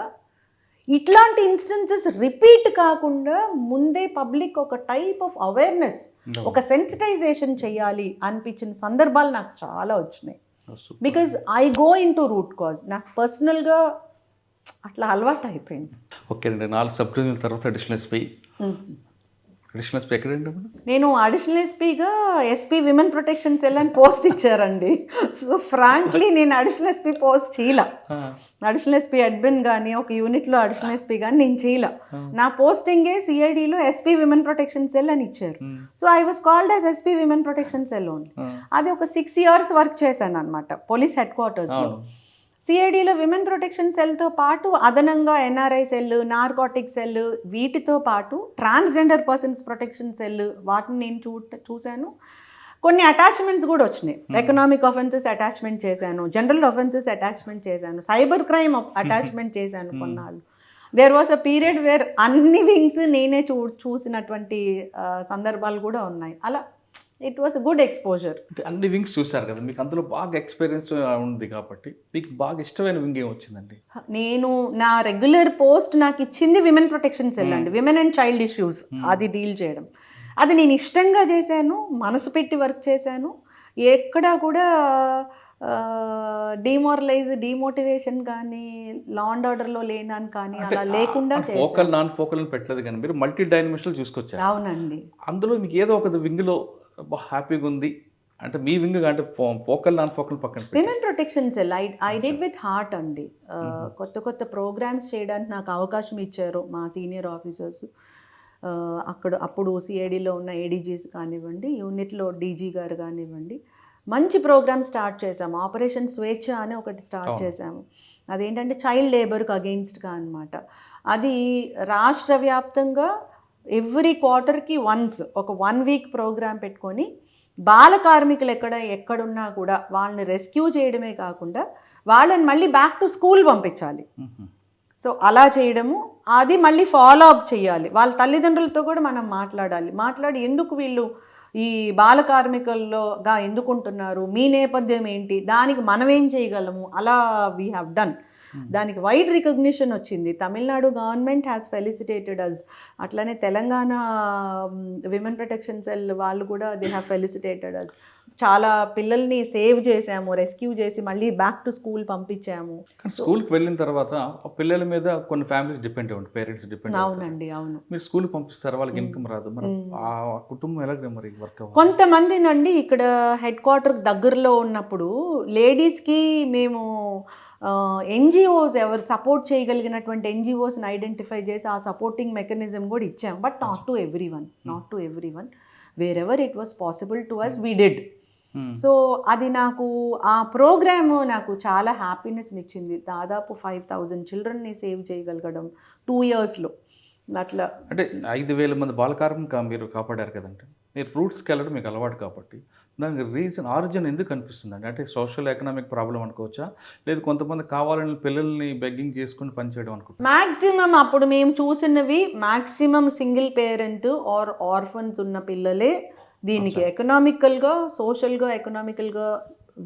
ఇట్లాంటి ఇన్స్టెన్సెస్ రిపీట్ కాకుండా ముందే పబ్లిక్ ఒక టైప్ ఆఫ్ అవేర్నెస్, ఒక సెన్సిటైజేషన్ చేయాలి అనిపించిన సందర్భాలు నాకు చాలా వచ్చినాయి. Because I go in to root cause. నాకు పర్సనల్గా అట్లా అలవాటు అయిపోయింది. ఓకే అండి, 4 సబ్ డివిజన్ల తర్వాత అడిషనల్ ఎస్పీ. అడిషనల్ ఎస్పీ ఎక్కడండి? నేను అడిషనల్ ఎస్పీగా ఎస్పీ విమెన్ ప్రొటెక్షన్ సెల్ అని పోస్ట్ ఇచ్చారండి. సో ఫ్రాంక్లీ నేను అడిషనల్ ఎస్పీ పోస్ట్ చేయలే. అడిషనల్ ఎస్పీ అడ్మిన్ కానీ ఒక యూనిట్లో అడిషనల్ ఎస్పీ కానీ నేను చేయలే. నా పోస్టింగే సిఐడిలో ఎస్పీ విమెన్ ప్రొటెక్షన్ సెల్ అని ఇచ్చారు. So I was called as SP women protection cell only. అది ఒక 6 years వర్క్ చేశాను అనమాట పోలీస్ హెడ్ క్వార్టర్స్లో. సిఐడిలో విమెన్ ప్రొటెక్షన్ సెల్తో పాటు అదనంగా ఎన్ఆర్ఐ సెల్, నార్కోటిక్ సెల్, వీటితో పాటు ట్రాన్స్జెండర్ పర్సన్స్ ప్రొటెక్షన్ సెల్, వాటిని నేను చూశాను. కొన్ని అటాచ్మెంట్స్ కూడా వచ్చినాయి. ఎకనామిక్ అఫెన్సెస్ అటాచ్మెంట్ చేశాను, జనరల్ అఫెన్సెస్ అటాచ్మెంట్ చేశాను, సైబర్ క్రైమ్ అటాచ్మెంట్ చేశాను కొన్నాళ్ళు. There was a period where అన్ని వింగ్స్ నేనే చూసినటువంటి సందర్భాలు కూడా ఉన్నాయి. అలా ఇట్ వాస్ గుడ్ ఎక్స్పోజర్. అన్ని వింగ్స్ చూసారు కదా, మీకు అందులో బాగా ఎక్స్పీరియన్స్ ఉంది కాబట్టి మీకు బాగా ఇష్టమైన వింగ్ ఏం వచ్చిందండి? నేను నా రెగ్యులర్ పోస్ట్ నాకు ఇచ్చింది విమెన్ ప్రొటెక్షన్ సెల్ అండి. విమెన్ అండ్ చైల్డ్ ఇష్యూస్ అది డీల్ చేయడం. అది నేను ఇష్టంగా చేశాను, మనసు పెట్టి వర్క్ చేశాను. ఎక్కడా కూడా డిమోటివేషన్ కానీ లా అండ్ ఆర్డర్లో లేనాను కానీ అలా లేకుండా ఫోకల్ నాన్ ఫోకల్ అని పెట్టలేదు కానీ మీరు మల్టీ డైమెన్షనల్ చూసుకొచ్చారు. అవునండి. అందులో మీకు ఏదో ఒక వింగ్లో హ్యాపీగా ఉంది అంటే మీ వింగ్ అంటే ఫోకల్ నాన్ ఫోకల్ పక్కన women protection sell I did with heart అండి. కొత్త కొత్త ప్రోగ్రామ్స్ చేయడానికి నాకు అవకాశం ఇచ్చారు మా సీనియర్ ఆఫీసర్స్. అప్పుడు సిఐడిలో ఉన్న ఏడీజీస్ కానివ్వండి, యూనిట్లో డీజీ గారు కానివ్వండి, మంచి ప్రోగ్రామ్ స్టార్ట్ చేసాము. ఆపరేషన్ స్వేచ్ఛ అని ఒకటి స్టార్ట్ చేసాము. అదేంటంటే చైల్డ్ లేబర్కి అగెయిన్స్ట్గా అనమాట. అది రాష్ట్ర వ్యాప్తంగా ఎవ్రీ క్వార్టర్కి వన్స్ ఒక 1 week ప్రోగ్రామ్ పెట్టుకొని బాల కార్మికులు ఎక్కడున్నా కూడా వాళ్ళని రెస్క్యూ చేయడమే కాకుండా వాళ్ళని మళ్ళీ బ్యాక్ టు స్కూల్ పంపించాలి. సో అలా చేయడము, అది మళ్ళీ ఫాలో అప్ చేయాలి. వాళ్ళ తల్లిదండ్రులతో కూడా మనం మాట్లాడి ఎందుకు వీళ్ళు ఈ బాల కార్మికుల్లోగా ఎందుకు ఉంటున్నారు, మీ నేపథ్యం ఏంటి, దానికి మనం ఏం చేయగలము, అలా వీ హ్యావ్ డన్. దానికి వైడ్ రికగ్నిషన్ వచ్చింది. తమిళనాడు గవర్నమెంట్ హ్యాస్ ఫెలిసిటేటెడ్ అస్. అట్లనే తెలంగాణ విమెన్ ప్రొటెక్షన్ సెల్ వాళ్ళు కూడా దే హ్యావ్ ఫెలిసిటేటెడ్ అస్. చాలా పిల్లల్ని సేవ్ చేసాము, రెస్క్యూ చేసి మళ్ళీ బ్యాక్ టు స్కూల్ పంపించాము. స్కూల్కి వెళ్ళిన తర్వాత పిల్లల మీద కొన్ని ఫ్యామిలీస్ డిపెండ్ అవ్వండి, పేరెంట్స్ డిపెండ్. అవునండి, అవును. మీరు స్కూల్ పంపిస్తారు, వాళ్ళకి ఇన్కమ్ రాదు, మరి ఆ కుటుంబం ఎలాగ మరి వర్క్ అవ్వాలి? కొంతమంది నండి ఇక్కడ హెడ్ క్వార్టర్ దగ్గరలో ఉన్నప్పుడు లేడీస్కి మేము ఎన్జిఓస్ ఎవరు సపోర్ట్ చేయగలిగినటువంటి ఎన్జిఓస్ని ఐడెంటిఫై చేసి ఆ సపోర్టింగ్ మెకానిజం కూడా ఇచ్చాం. But not to every one. Wherever it was possible to us we did. So అది నాకు ఆ ప్రోగ్రామ్ నాకు చాలా హ్యాపీనెస్ని ఇచ్చింది. దాదాపు 5,000 చిల్డ్రన్ని సేవ్ చేయగలగడం 2 yearsలో. అట్లా అంటే 5,000 మంది బాలకార్మిక మీరు కాపాడారు కదంటే, మీరు రూట్స్కి వెళ్ళడం మీకు అలవాటు కాబట్టి దానికి ఆరిజిన్ ఎందుకు అనిపిస్తుందండి? అంటే సోషల్ ఎకనామిక్ ప్రాబ్లం అనుకోవచ్చా, లేదు కొంతమంది కావాలని పిల్లల్ని బెగ్గింగ్ చేసుకుని పనిచేయడం అనుకుంటా? మ్యాక్సిమం అప్పుడు మేము చూసినవి maximum single parent are orphans ఉన్న పిల్లలే దీనికి ఎకనామికల్గా, సోషల్గా, ఎకనామికల్గా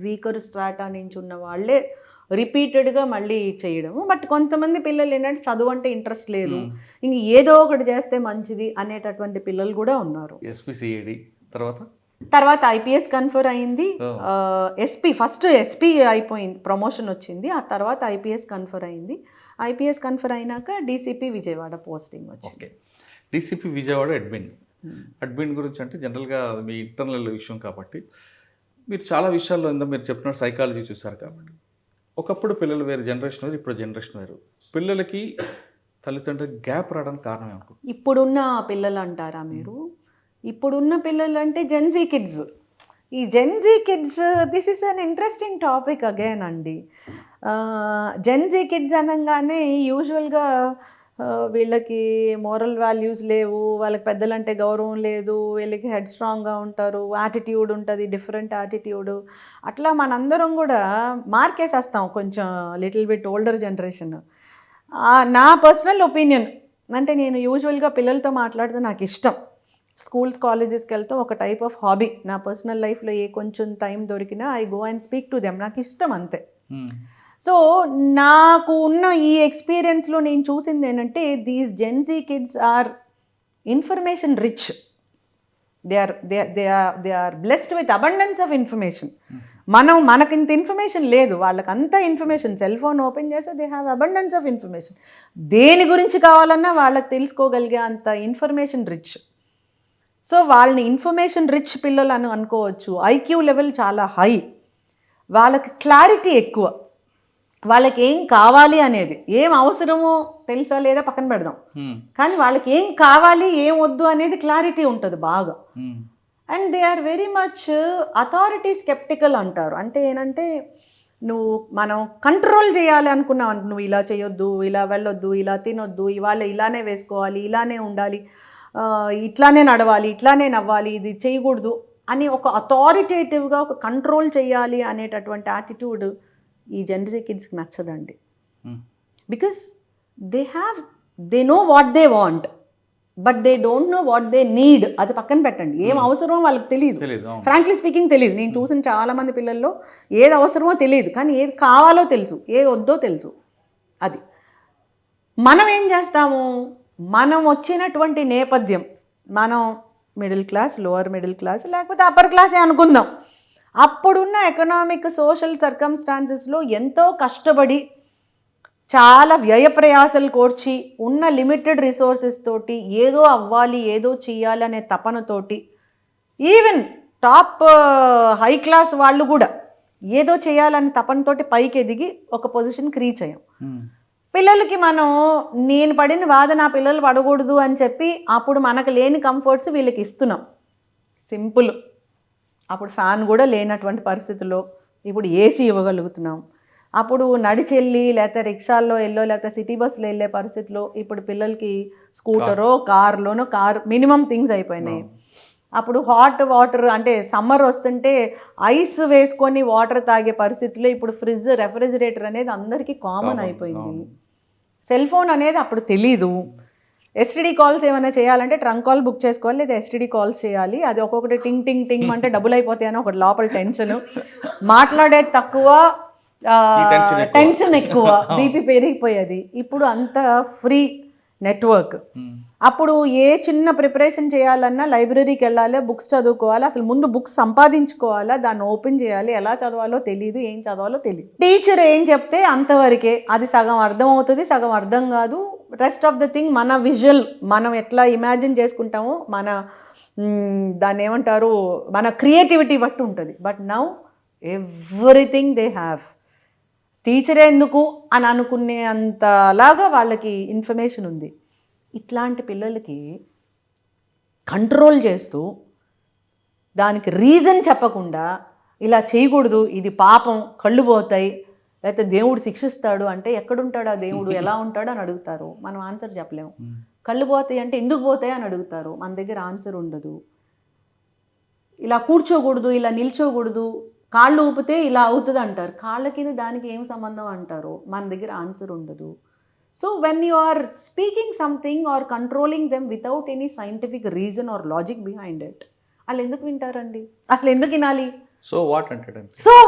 వీకర్ స్ట్రాటా నుంచి ఉన్న వాళ్ళే రిపీటెడ్గా మళ్ళీ చేయడము. బట్ కొంతమంది పిల్లలు ఏంటంటే చదువు అంటే ఇంట్రెస్ట్ లేదు, ఇంక ఏదో ఒకటి చేస్తే మంచిది అనేటటువంటి పిల్లలు కూడా ఉన్నారు. ఎస్పీసీఏడి తర్వాత ఐపీఎస్ కన్ఫర్ అయింది. ఫస్ట్ ఎస్పీ అయిపోయింది, ప్రమోషన్ వచ్చింది. ఆ తర్వాత ఐపీఎస్ కన్ఫర్ అయింది. ఐపీఎస్ కన్ఫర్ అయినాక డీసీపీ విజయవాడ పోస్టింగ్ వచ్చింది. డీసీపీ విజయవాడ అడ్మిన్ గురించి అంటే జనరల్గా మీ ఇంటర్నల్ విషయం కాబట్టి మీరు చాలా విషయాల్లో మీరు చెప్పినట్టు సైకాలజీ చూసారు కాబట్టి, ఒకప్పుడు పిల్లలు వేరు, జనరేషన్ వేరు, ఇప్పుడు జనరేషన్ వేరు. పిల్లలకి తల్లిదండ్రులకి గ్యాప్ రావడానికి కారణం ఏమనుకుంటున్నారు? ఇప్పుడున్న పిల్లలు అంటారా మీరు? ఇప్పుడున్న పిల్లలు అంటే జెన్జీ కిడ్స్. ఈ Gen Z kids, this is an interesting topic again అండి. జెన్జీ కిడ్స్ అనగానే యూజువల్గా వీళ్ళకి మోరల్ వాల్యూస్ లేవు, వాళ్ళకి పెద్దలంటే గౌరవం లేదు, వీళ్ళకి హెడ్ స్ట్రాంగ్గా ఉంటారు, యాటిట్యూడ్ ఉంటుంది, డిఫరెంట్ యాటిట్యూడ్. అట్లా మనందరం కూడా మార్కేసేస్తాం కొంచెం లిటిల్ బిట్ ఓల్డర్ జనరేషన్. నా పర్సనల్ ఒపీనియన్, అంటే నేను యూజువల్గా పిల్లలతో మాట్లాడితే నాకు ఇష్టం. స్కూల్స్ కాలేజెస్కి వెళ్తే ఒక టైప్ ఆఫ్ హాబీ. నా పర్సనల్ లైఫ్లో ఏ కొంచెం టైం దొరికినా I go and speak to them. నాకు ఇష్టం అంతే. సో నాకు ఉన్న ఈ ఎక్స్పీరియన్స్లో నేను చూసింది ఏంటంటే these Gen Z kids are information rich. They are blessed with abundance of information. మనకి ఇంత ఇన్ఫర్మేషన్ లేదు, వాళ్ళకి అంత ఇన్ఫర్మేషన్. సెల్ ఫోన్ ఓపెన్ చేస్తే they have abundance of information. దేని గురించి కావాలన్నా వాళ్ళకి తెలుసుకోగలిగే అంత ఇన్ఫర్మేషన్ రిచ్. సో వాళ్ళని ఇన్ఫర్మేషన్ రిచ్ పిల్లలు అని అనుకోవచ్చు. ఐక్యూ లెవెల్ చాలా హై, వాళ్ళకి క్లారిటీ ఎక్కువ. వాళ్ళకి ఏం కావాలి అనేది, ఏం అవసరమో తెలుసా లేదా పక్కన పెడదాం, కానీ వాళ్ళకి ఏం కావాలి ఏం వద్దు అనేది క్లారిటీ ఉంటుంది బాగా. And they are very much authority sceptical అంటారు. అంటే ఏంటంటే మనం కంట్రోల్ చేయాలి అనుకున్నావు, నువ్వు ఇలా చేయొద్దు, ఇలా వెళ్ళొద్దు, ఇలా తినొద్దు, ఇవాళ ఇలానే వేసుకోవాలి, ఇలానే ఉండాలి, ఇట్లానే నడవాలి, ఇట్లానే నవ్వాలి, ఇది చేయకూడదు అని ఒక అథారిటేటివ్గా ఒక కంట్రోల్ చేయాలి అనేటటువంటి యాటిట్యూడ్ ఈ జెన్జీ కిడ్స్కి నచ్చదండి. Because they know what they want but they don't know what they need. అది పక్కన పెట్టండి, ఏం అవసరమో వాళ్ళకి తెలియదు. ఫ్రాంక్లీ స్పీకింగ్ తెలియదు. నేను చూసిన చాలామంది పిల్లల్లో ఏది అవసరమో తెలియదు, కానీ ఏది కావాలో తెలుసు, ఏది వద్దో తెలుసు. అది మనం ఏం చేస్తాము, మనం వచ్చినటువంటి నేపథ్యం, మనం middle class, lower middle class, లేకపోతే అప్పర్ క్లాసే అనుకుందాం. అప్పుడున్న ఎకనామిక్ సోషల్ సర్కమ్స్టాన్సెస్లో ఎంతో కష్టపడి చాలా వ్యయ ప్రయాసలు కోర్చి ఉన్న లిమిటెడ్ రిసోర్సెస్ తోటి ఏదో అవ్వాలి, ఏదో చేయాలి అనే తపనతోటి, ఈవెన్ టాప్ హై క్లాస్ వాళ్ళు కూడా ఏదో చేయాలనే తపనతోటి పైకి ఎదిగి ఒక పొజిషన్కి రీచ్ అయ్యాం. పిల్లలకి నేను పడిన బాధ నా పిల్లలు పడకూడదు అని చెప్పి అప్పుడు మనకు లేని కంఫర్ట్స్ వీళ్ళకి ఇస్తున్నాం. సింపుల్. అప్పుడు ఫ్యాన్ కూడా లేనటువంటి పరిస్థితుల్లో ఇప్పుడు ఏసీ ఇవ్వగలుగుతున్నాం. అప్పుడు నడిచెళ్ళి లేకపోతే రిక్షాల్లో లేకపోతే సిటీ బస్సులో వెళ్ళే పరిస్థితిలో ఇప్పుడు పిల్లలకి స్కూటరో కార్లోనో మినిమం థింగ్స్ అయిపోయినాయి. అప్పుడు హాట్ వాటర్ అంటే సమ్మర్ వస్తుంటే ఐస్ వేసుకొని వాటర్ తాగే పరిస్థితుల్లో ఇప్పుడు ఫ్రిడ్జ్, రెఫ్రిజిరేటర్ అనేది అందరికీ కామన్ అయిపోయింది. సెల్ ఫోన్ అనేది అప్పుడు తెలీదు. ఎస్టీడీ కాల్స్ ఏమైనా చేయాలంటే ట్రంక్ కాల్ బుక్ చేసుకోవాలి, లేదా ఎస్టీడీ కాల్స్ చేయాలి. అది ఒక్కొక్కటి టింగ్ టింగ్ టింగ్ అంటే డబుల్ అయిపోతాయని ఒకటి లోపల టెన్షన్, మాట్లాడేది తక్కువ, టెన్షన్ ఎక్కువ, బీపీ పెరిగిపోయేది. ఇప్పుడు అంత ఫ్రీ నెట్వర్క్. అప్పుడు ఏ చిన్న ప్రిపరేషన్ చేయాలన్నా లైబ్రరీకి వెళ్ళాలి, బుక్స్ చదువుకోవాలి. అసలు ముందు బుక్స్ సంపాదించుకోవాలా, దాన్ని ఓపెన్ చేయాలి. ఎలా చదవాలో తెలియదు, ఏం చదవాలో తెలియదు. టీచర్ ఏం చెప్తే అంతవరకే, అది సగం అర్థం అవుతుంది, సగం అర్థం కాదు. రెస్ట్ ఆఫ్ ద థింగ్ మన విజువల్, మనం ఎట్లా ఇమాజిన్ చేసుకుంటామో దాన్ని ఏమంటారు, మన క్రియేటివిటీ బట్టి ఉంటుంది. But now everything they have. టీచరే ఎందుకు అని అనుకునే అంతలాగా వాళ్ళకి ఇన్ఫర్మేషన్ ఉంది. ఇట్లాంటి పిల్లలకి కంట్రోల్ చేస్తూ దానికి రీజన్ చెప్పకుండా ఇలా చేయకూడదు, ఇది పాపం, కళ్ళు పోతాయి, లేకపోతే దేవుడు శిక్షిస్తాడు అంటే ఎక్కడుంటాడు ఆ దేవుడు, ఎలా ఉంటాడు అని అడుగుతారు. మనం ఆన్సర్ చెప్పలేము. కళ్ళు పోతాయి అంటే ఎందుకు పోతాయి అని అడుగుతారు. మన దగ్గర ఆన్సర్ ఉండదు. ఇలా కూర్చోకూడదు, ఇలా నిల్చోకూడదు, కాళ్ళు ఊపితే ఇలా అవుతుంది అంటారు. కాళ్ళకి దానికి ఏం సంబంధం అంటారు. మన దగ్గర ఆన్సర్ ఉండదు. So when you are speaking something or controlling them without any scientific reason or logic behind it, వాళ్ళు ఎందుకు వింటారండి? అసలు ఎందుకు వినాలి? సో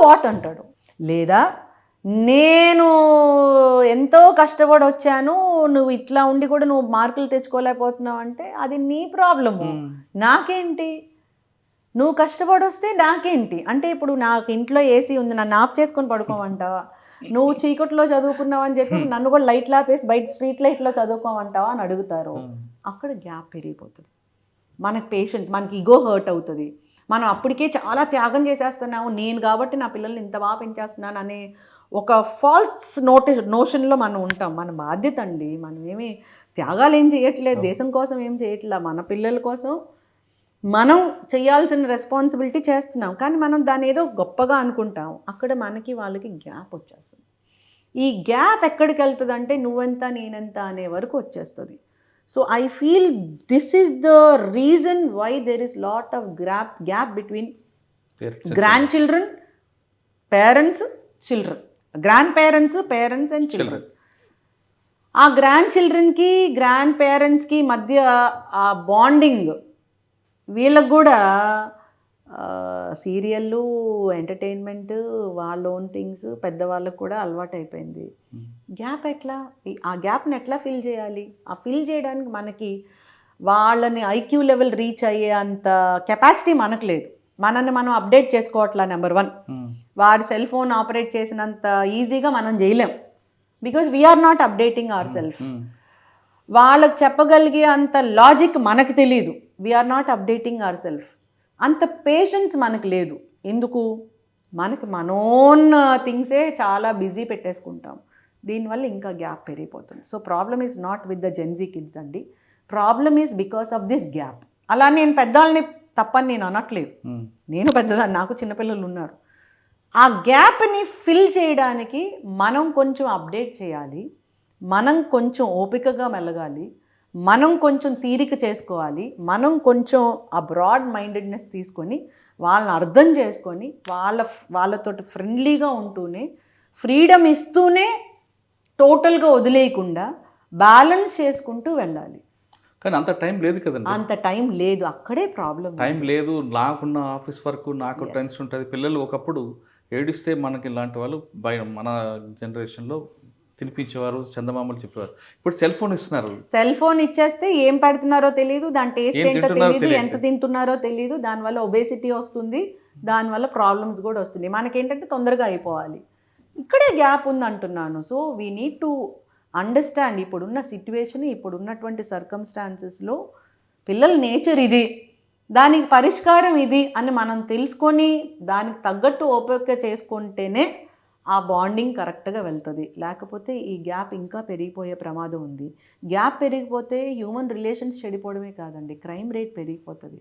వాట్ అంటాడు. లేదా నేను ఎంతో కష్టపడి వచ్చాను, నువ్వు ఇట్లా ఉండి కూడా నువ్వు మార్కులు తెచ్చుకోలేకపోతున్నావు అంటే అది నీ ప్రాబ్లము, నాకేంటి? నువ్వు కష్టపడి వస్తే నాకేంటి? అంటే ఇప్పుడు నాకు ఇంట్లో ఏసీ ఉంది, నన్ను ఆఫ్ చేసుకొని పడుకోమంటావా? నువ్వు చీకట్లో చదువుకున్నావు అని చెప్పి నన్ను కూడా లైట్ లాపేసి బయట స్ట్రీట్ లైట్లో చదువుకోమంటావా అని అడుగుతారు. అక్కడ గ్యాప్ పెరిగిపోతుంది. మనకు పేషెన్స్, మనకి ఈగో హర్ట్ అవుతుంది. మనం అప్పటికే చాలా త్యాగం చేసేస్తున్నాము, నేను కాబట్టి నా పిల్లల్ని ఇంత బాగా పెంచేస్తున్నాను అనే ఒక ఫాల్స్ నోషన్లో మనం ఉంటాం. మన బాధ్యత అండి, మనం ఏమి త్యాగాలు ఏం చేయట్లేదు, దేశం కోసం ఏం చేయట్లేదు, మన పిల్లల కోసం మనం చేయాల్సిన రెస్పాన్సిబిలిటీ చేస్తున్నాం. కానీ మనం దాన్ని ఏదో గొప్పగా అనుకుంటాం. అక్కడ మనకి వాళ్ళకి గ్యాప్ వచ్చేస్తుంది. ఈ గ్యాప్ ఎక్కడికి వెళ్తుంది అంటే నువ్వెంత నేనెంత అనే వరకు వచ్చేస్తుంది. So I feel this is the reason why there is lot of gap between grandchildren, parents, children, grandparents, parents and children. ఆ గ్రాండ్ చిల్డ్రన్కి గ్రాండ్ పేరెంట్స్కి మధ్య ఆ బాండింగ్ వీళ్ళకు కూడా సీరియళ్ళు ఎంటర్టైన్మెంట్ వాళ్ళ ఓన్ థింగ్స్ పెద్దవాళ్ళకు కూడా అలవాటు అయిపోయింది. గ్యాప్ ఎట్లా, ఆ గ్యాప్ని ఎట్లా ఫిల్ చేయాలి? ఆ ఫిల్ చేయడానికి మనకి వాళ్ళని ఐక్యూ లెవెల్ రీచ్ అయ్యే అంత కెపాసిటీ మనకు లేదు. మనల్ని మనం అప్డేట్ చేసుకోవట్లా. నెంబర్ 1, వాడి సెల్ ఫోన్ ఆపరేట్ చేసినంత ఈజీగా మనం చేయలేం. Because we are not updating our self. వాళ్ళకి చెప్పగలిగే అంత లాజిక్ మనకు తెలియదు. We are not updating our self. అంత పేషెన్స్ మనకు లేదు. ఎందుకు? మనకి మన ఓన్ థింగ్సే చాలా బిజీ పెట్టేసుకుంటాం. దీనివల్ల ఇంకా గ్యాప్ పెరిగిపోతుంది. So problem is not with the Gen Z kids అండి. Problem is because of this gap. అలా నేను పెద్దవాళ్ళని తప్పని నేను అనట్లేదు. నేను పెద్దదాన్ని, నాకు చిన్నపిల్లలు ఉన్నారు. ఆ గ్యాప్ని ఫిల్ చేయడానికి మనం కొంచెం అప్డేట్ చేయాలి. మనం కొంచెం ఓపికగా మెలగాలి. మనం కొంచెం తీరిక చేసుకోవాలి. మనం కొంచెం ఆ బ్రాడ్ మైండెడ్నెస్ తీసుకొని వాళ్ళని అర్థం చేసుకొని వాళ్ళతోటి ఫ్రెండ్లీగా ఉంటూనే, ఫ్రీడమ్ ఇస్తూనే, టోటల్గా వదిలేయకుండా బ్యాలెన్స్ చేసుకుంటూ వెళ్ళాలి. కానీ అంత టైం లేదు కదండి. అంత టైం లేదు, అక్కడే ప్రాబ్లం. టైం లేదు. నాకున్న ఆఫీస్ వర్క్, నాకు టెన్షన్ ఉంటుంది. పిల్లలు ఒకప్పుడు ఏడిస్తే మనకి ఇలాంటి వాళ్ళు మన జనరేషన్లో తినిపించేవారు, చందమామలు చెప్పేవారు. ఇప్పుడు సెల్ ఫోన్ ఇస్తున్నారు. సెల్ ఫోన్ ఇచ్చేస్తే ఏం పెడుతున్నారో తెలియదు, దాని టేస్ట్ ఏంటో తెలియదు, ఎంత తింటున్నారో తెలియదు. దానివల్ల ఒబేసిటీ వస్తుంది, దానివల్ల ప్రాబ్లమ్స్ కూడా వస్తుంది. మనకేంటంటే తొందరగా అయిపోవాలి. ఇక్కడే గ్యాప్ ఉంది అంటున్నాను. So we need to understand ఇప్పుడున్న సిట్యువేషన్, ఇప్పుడున్నటువంటి సర్కమ్స్టాన్సెస్లో పిల్లల నేచర్ ఇది, దానికి పరిష్కారం ఇది అని మనం తెలుసుకొని దానికి తగ్గట్టు ఓపిక చేసుకుంటేనే ఆ బాండింగ్ కరెక్ట్గా వెళ్తుంది. లేకపోతే ఈ గ్యాప్ ఇంకా పెరిగిపోయే ప్రమాదం ఉంది. గ్యాప్ పెరిగిపోతే హ్యూమన్ రిలేషన్స్ చెడిపోవడమే కాదండి, క్రైమ్ రేట్ పెరిగిపోతుంది,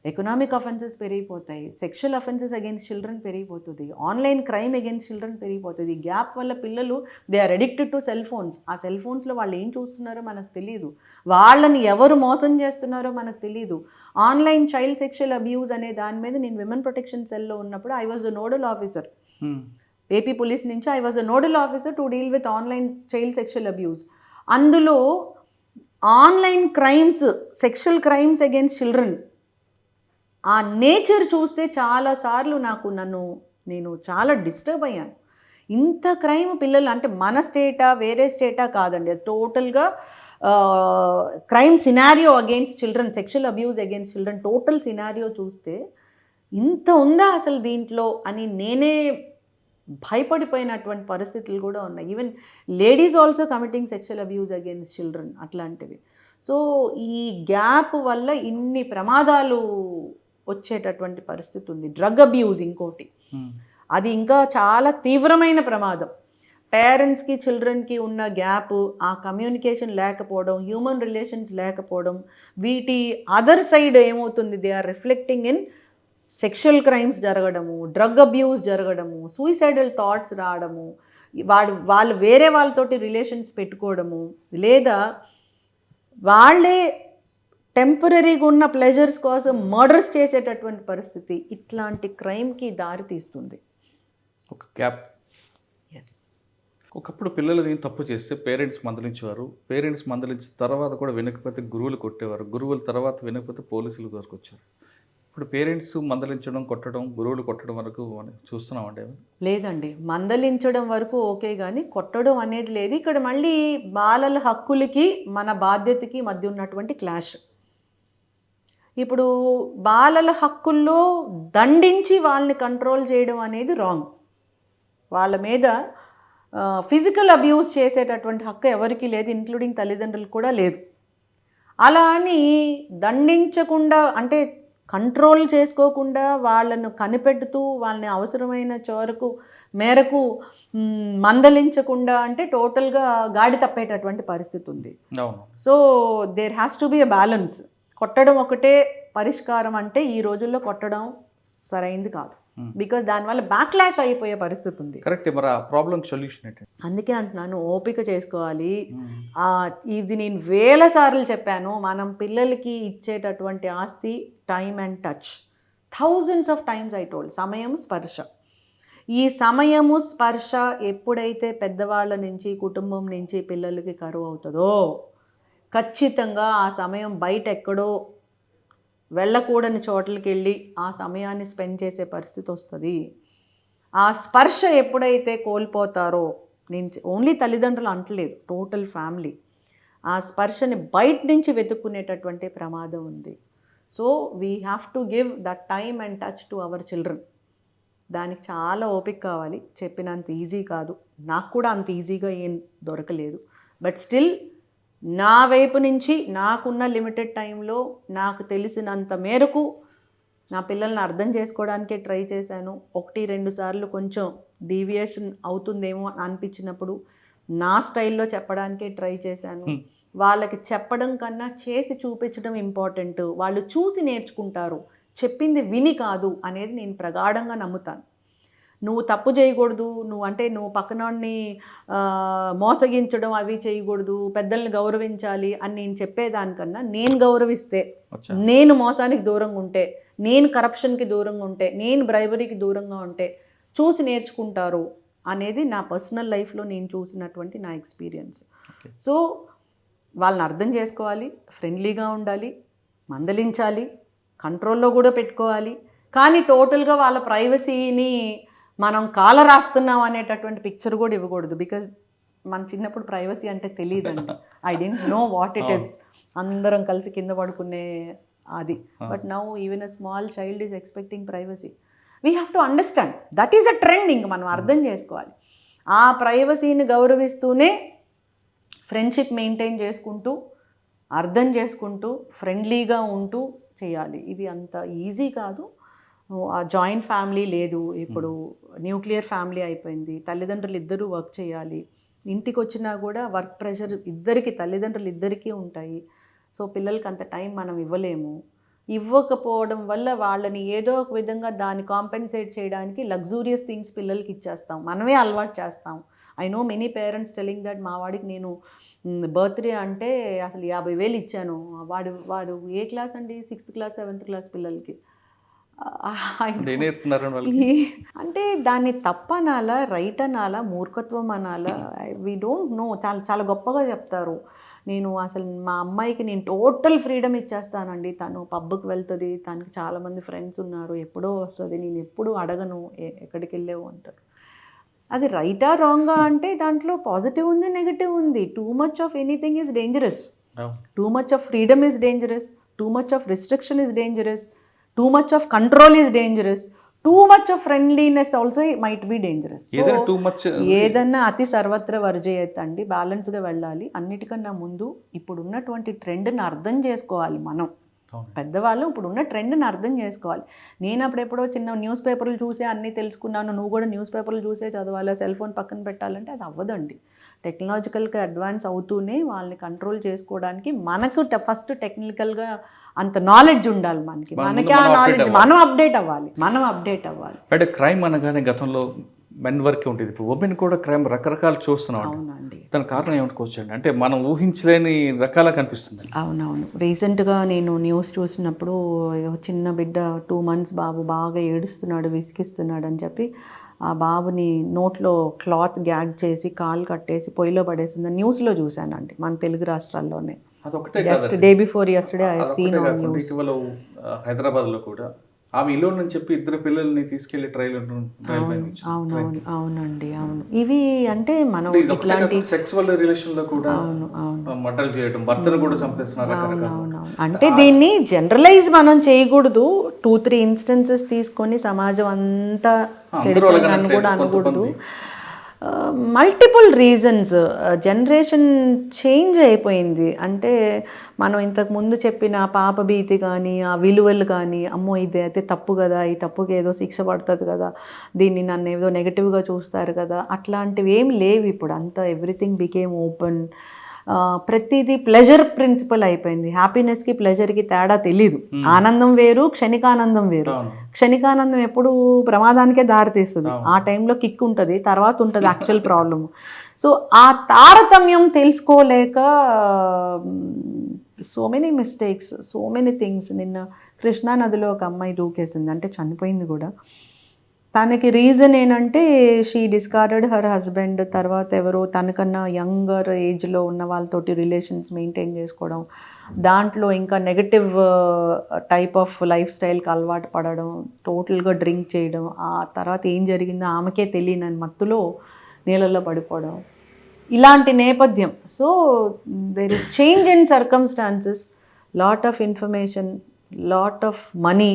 ఎకనామిక్ అఫెన్సెస్ పెరిగిపోతాయి, సెక్షువల్ అఫెన్సెస్ అగైన్స్ చిల్డ్రన్ పెరిగిపోతుంది, ఆన్లైన్ క్రైమ్ అగైన్స్ చిల్డ్రన్ పెరిగిపోతుంది. గ్యాప్ వల్ల పిల్లలు they are addicted to cell phones. ఆ సెల్ ఫోన్స్లో వాళ్ళు ఏం చూస్తున్నారో మనకు తెలియదు, వాళ్ళని ఎవరు మోసం చేస్తున్నారో మనకు తెలియదు. ఆన్లైన్ చైల్డ్ సెక్షువల్ అబ్యూస్ అనే దాని మీద నేను విమెన్ ప్రొటెక్షన్ సెల్లో ఉన్నప్పుడు I was a nodal officer. AP police నుంచి I was a nodal officer to deal with online child sexual abuse. అందులో online crimes, sexual crimes against children, ఆ నేచర్ చూస్తే చాలాసార్లు నేను చాలా డిస్టర్బ్ అయ్యాను. ఇంత క్రైమ్ పిల్లలు అంటే మన స్టేటా వేరే స్టేటా కాదండి, అది టోటల్గా crime scenario against children, sexual abuse against children total scenario చూస్తే ఇంత ఉందా అసలు దీంట్లో అని నేనే భయపడిపోయినటువంటి పరిస్థితులు కూడా ఉన్నాయి. Even ladies also committing sexual abuse against children అట్లాంటివి. సో ఈ గ్యాప్ వల్ల ఇన్ని ప్రమాదాలు వచ్చేటటువంటి పరిస్థితి ఉంది. డ్రగ్ అబ్యూజ్ ఇంకోటి, అది ఇంకా చాలా తీవ్రమైన ప్రమాదం. పేరెంట్స్కి చిల్డ్రన్కి ఉన్న గ్యాప్, ఆ కమ్యూనికేషన్ లేకపోవడం, హ్యూమన్ రిలేషన్స్ లేకపోవడం, వీటి అదర్ సైడ్ ఏమవుతుంది, they are reflecting in sexual crimes జరగడము, డ్రగ్ అబ్యూస్ జరగడము, సూయిసైడల్ థాట్స్ రావడము, వాళ్ళు వేరే వాళ్ళతోటి రిలేషన్స్ పెట్టుకోవడము, లేదా వాళ్ళే టెంపరీగా ఉన్న ప్లెజర్స్ కోసం మర్డర్స్ చేసేటటువంటి పరిస్థితి, ఇట్లాంటి క్రైమ్కి దారి తీస్తుంది ఒక గ్యాప్. ఎస్. ఒకప్పుడు పిల్లలు ఏం తప్పు చేస్తే పేరెంట్స్ మందలించేవారు. పేరెంట్స్ మందలించిన తర్వాత కూడా వినకపోతే గురువులు కొట్టేవారు. గురువుల తర్వాత వినకపోతే పోలీసుల వరకు వచ్చారు. ఇప్పుడు పేరెంట్స్ మందలించడం, కొట్టడం, గురువులు కొట్టడం వరకు చూస్తున్నామండి. లేదండి, మందలించడం వరకు ఓకే, కానీ కొట్టడం అనేది లేదు. ఇక్కడ మళ్ళీ బాలల హక్కులకి మన బాధ్యతకి మధ్య ఉన్నటువంటి క్లాష్. ఇప్పుడు బాలల హక్కుల్లో దండించి వాళ్ళని కంట్రోల్ చేయడం అనేది రాంగ్. వాళ్ళ మీద ఫిజికల్ అబ్యూస్ చేసేటటువంటి హక్కు ఎవరికీ లేదు, ఇంక్లూడింగ్ తల్లిదండ్రులకు కూడా లేదు. అలా అని దండించకుండా, అంటే కంట్రోల్ చేసుకోకుండా వాళ్ళను కనిపెడుతూ వాళ్ళని అవసరమైన మేరకు మందలించకుండా అంటే టోటల్గా గాడి తప్పేటటువంటి పరిస్థితి ఉంది. So there has to be a balance. కొట్టడం ఒకటే పరిష్కారం అంటే ఈ రోజుల్లో కొట్టడం సరైంది కాదు. బికాజ్ దానివల్ల బ్యాక్లాష్ అయిపోయే పరిస్థితి ఉంది. కరెక్ట్. మరి ఆ ప్రాబ్లం సొల్యూషన్ ఏంటి? అందుకే అంటున్నాను, ఓపిక చేసుకోవాలి. ఇది నేను వేల సార్లు చెప్పాను, మనం పిల్లలకి ఇచ్చేటటువంటి ఆస్తి time and touch. Thousands of times I told, సమయం, స్పర్శ. ఈ సమయము స్పర్శ ఎప్పుడైతే పెద్దవాళ్ళ నుంచి కుటుంబం నుంచి పిల్లలకి కరువు అవుతుందో ఖచ్చితంగా ఆ సమయం బయట ఎక్కడో వెళ్ళకూడని చోట్లకి వెళ్ళి ఆ సమయాన్ని స్పెండ్ చేసే పరిస్థితి వస్తుంది. ఆ స్పర్శ ఎప్పుడైతే కోల్పోతారో, నేను ఓన్లీ తల్లిదండ్రులు అంటలేదు, టోటల్ ఫ్యామిలీ ఆ స్పర్శని బయట నుంచి వెతుక్కునేటటువంటి ప్రమాదం ఉంది. So we have to give that time and touch to our children. దానికి చాలా ఓపిక కావాలి. చెప్పినంత ఈజీ కాదు, నాకు కూడా అంత ఈజీగా ఏం దొరకలేదు. బట్ స్టిల్ నా వైపు నుంచి నాకున్న లిమిటెడ్ టైంలో నాకు తెలిసినంత మేరకు నా పిల్లల్ని అర్థం చేసుకోవడానికే ట్రై చేశాను. 1-2 సార్లు కొంచెం డీవియేషన్ అవుతుందేమో అనిపించినప్పుడు నా స్టైల్లో చెప్పడానికే ట్రై చేశాను. వాళ్ళకి చెప్పడం కన్నా చేసి చూపించడం ఇంపార్టెంట్. వాళ్ళు చూసి నేర్చుకుంటారు, చెప్పింది విని కాదు అనేది నేను ప్రగాఢంగా నమ్ముతాను. నువ్వు తప్పు చేయకూడదు, నువ్వు పక్కనోడిని మోసగించడం అవి చేయకూడదు, పెద్దల్ని గౌరవించాలి అని నేను చెప్పేదానికన్నా నేను గౌరవిస్తే, నేను మోసానికి దూరంగా ఉంటే, నేను కరప్షన్కి దూరంగా ఉంటే, నేను బ్రైబరీకి దూరంగా ఉంటే చూసి నేర్చుకుంటారు అనేది నా పర్సనల్ లైఫ్లో నేను చూసినటువంటి నా ఎక్స్పీరియన్స్. సో వాళ్ళని అర్థం చేసుకోవాలి, ఫ్రెండ్లీగా ఉండాలి, మందలించాలి, కంట్రోల్లో కూడా పెట్టుకోవాలి. కానీ టోటల్గా వాళ్ళ ప్రైవసీని మనం కాల రాస్తున్నాం అనేటటువంటి పిక్చర్ కూడా ఇవ్వకూడదు. బికాజ్ మన చిన్నప్పుడు ప్రైవసీ అంటే తెలియదండి. I don't know what it is. అందరం కలిసి కింద పడుకునే అది. But now even a small child is expecting privacy. We have to understand that is a trend. ఇంక మనం అర్థం చేసుకోవాలి. ఆ ప్రైవసీని గౌరవిస్తూనే ఫ్రెండ్షిప్ మెయింటైన్ చేసుకుంటూ, అర్థం చేసుకుంటూ, ఫ్రెండ్లీగా ఉంటూ చేయాలి. ఇది అంత ఈజీ కాదు. ఆ జాయింట్ ఫ్యామిలీ లేదు, ఇప్పుడు న్యూక్లియర్ ఫ్యామిలీ అయిపోయింది. తల్లిదండ్రులు ఇద్దరూ వర్క్ చేయాలి. ఇంటికి వచ్చినా కూడా వర్క్ ప్రెషర్ తల్లిదండ్రులు ఇద్దరికీ ఉంటాయి. సో పిల్లలకి అంత టైం మనం ఇవ్వకపోవడం వల్ల వాళ్ళని ఏదో ఒక విధంగా దాన్ని కాంపెన్సేట్ చేయడానికి లగ్జూరియస్ థింగ్స్ పిల్లలకి ఇచ్చేస్తాం, మనమే అలవాటు చేస్తాం. I know many parents telling that మా వాడికి నేను బర్త్డే అంటే అసలు 50,000 ఇచ్చాను. వాడు ఏ క్లాస్ అండి? 6th క్లాస్ 7th క్లాస్ పిల్లలకి. అంటే దాన్ని తప్పనాలా, రైట్ అనాలా, మూర్ఖత్వం అనాలా, వీ డోంట్ నో. చాలా చాలా గొప్పగా చెప్తారు. నేను అసలు మా అమ్మాయికి నేను టోటల్ ఫ్రీడమ్ ఇచ్చేస్తానండి. తను పబ్కి వెళ్తుంది, తనకి చాలామంది ఫ్రెండ్స్ ఉన్నారు, ఎప్పుడో వస్తుంది, నేను ఎప్పుడూ అడగను ఎక్కడికి వెళ్ళేవు అంటారు. అది రైటా రాంగా అంటే దాంట్లో పాజిటివ్ ఉంది, నెగిటివ్ ఉంది. Too much of anything is dangerous. Too much of freedom is dangerous. Too much of restriction is dangerous. Too much of control is dangerous. Too much of friendliness also might be dangerous. ఏదన్నా అతి సర్వత్ర వర్జయత్ అండి. బ్యాలెన్స్గా వెళ్ళాలి. అన్నిటికన్నా ముందు ఇప్పుడున్నటువంటి ట్రెండ్ని అర్థం చేసుకోవాలి. మనం పెద్దవాళ్ళు ఇప్పుడున్న ట్రెండ్ని అర్థం చేసుకోవాలి. నేను అప్పుడెప్పుడో చిన్న న్యూస్ పేపర్లు చూసే అన్నీ తెలుసుకున్నాను, నువ్వు కూడా న్యూస్ పేపర్లు చూసే చదవాలి, సెల్ ఫోన్ పక్కన పెట్టాలంటే అది అవ్వదండి. టెక్నాలజికల్గా అడ్వాన్స్ అవుతూనే వాళ్ళని కంట్రోల్ చేసుకోవడానికి మనకు ఫస్ట్ టెక్నికల్గా అంత నాలెడ్జ్ ఉండాలి. మనకి ఆ నాలెడ్జ్ మనం అప్డేట్ అవ్వాలి. అంటే క్రైమ్ అనగానే గతంలో మెన్ వరకే ఉంటుంది, ఇప్పుడు ఉమెన్ కూడా క్రైమ్ రకరకాలు చూస్తున్నాం. అవునండి. దాని కారణం ఏమనుకోవచ్చండి? అంటే మనం ఊహించలేని రకాల కనిపిస్తుంది. అవునవును. రీసెంట్గా నేను న్యూస్ చూసినప్పుడు చిన్న బిడ్డ 2 months బాబు బాగా ఏడుస్తున్నాడు, విసిగిస్తున్నాడు అని చెప్పి ఆ బాబుని నోట్లో క్లాత్ గ్యాగ్ చేసి కాలు కట్టేసి పొయ్యిలో పడేసింది న్యూస్లో చూశానండి, మన తెలుగు రాష్ట్రాల్లోనే. Just day before yesterday I have seen on news. హైదరాబాద్లో కూడా ఆమె ఇల్లు అని చెప్పి 2 పిల్లల్ని తీసుకెళ్లి ట్రైల్. అవునండి. అవును. ఇవి అంటే మనం ఇట్లాంటి సెక్సువల్ రిలేషన్ లో కూడా మర్డర్ చేయడం, భర్తను కూడా చంపేస్తున్నారు. అంటే దీన్ని జనరలైజ్ మనం చేయకూడదు. 2-3 ఇన్స్టెన్సెస్ తీసుకొని సమాజం అంతా చెడిపోయిందని కూడా అనకూడదు. Multiple reasons. జనరేషన్ చేంజ్ అయిపోయింది. అంటే మనం ఇంతకుముందు చెప్పిన పాప భీతి కానీ, ఆ విలువలు కానీ, అమ్మో ఇది అయితే తప్పు కదా, ఈ తప్పుకి ఏదో శిక్ష పడుతుంది కదా, దీన్ని నన్ను ఏదో నెగిటివ్గా చూస్తారు కదా, అట్లాంటివి ఏం లేవు ఇప్పుడు. అంతా ఎవ్రీథింగ్ బికేమ్ ఓపెన్. ప్రతిదీ ప్లెజర్ ప్రిన్సిపల్ అయిపోయింది. హ్యాపీనెస్కి ప్లెజర్కి తేడా తెలీదు. ఆనందం వేరు, క్షణికానందం వేరు. క్షణికానందం ఎప్పుడు ప్రమాదానికే దారితీస్తుంది. ఆ టైంలో కిక్ ఉంటుంది, తర్వాత ఉంటుంది యాక్చువల్ ప్రాబ్లమ్. సో ఆ తారతమ్యం తెలుసుకోలేక so many mistakes, so many things. నిన్న కృష్ణా నదిలో ఒక అమ్మాయి దూకేసింది, అంటే చనిపోయింది కూడా. తనకి రీజన్ ఏంటంటే షీ డిస్కార్డెడ్ హర్ హస్బెండ్, తర్వాత ఎవరో తనకన్నా యంగర్ ఏజ్లో ఉన్న వాళ్ళతోటి రిలేషన్స్ మెయింటైన్ చేసుకోవడం, దాంట్లో ఇంకా నెగటివ్ టైప్ ఆఫ్ లైఫ్ స్టైల్కి అలవాటు పడడం, టోటల్గా డ్రింక్ చేయడం, ఆ తర్వాత ఏం జరిగిందో ఆమెకే తెలియని మత్తులో నీళ్ళల్లో పడిపోవడం, ఇలాంటి నేపథ్యం. So there is change in circumstances, lot of information, lot of money,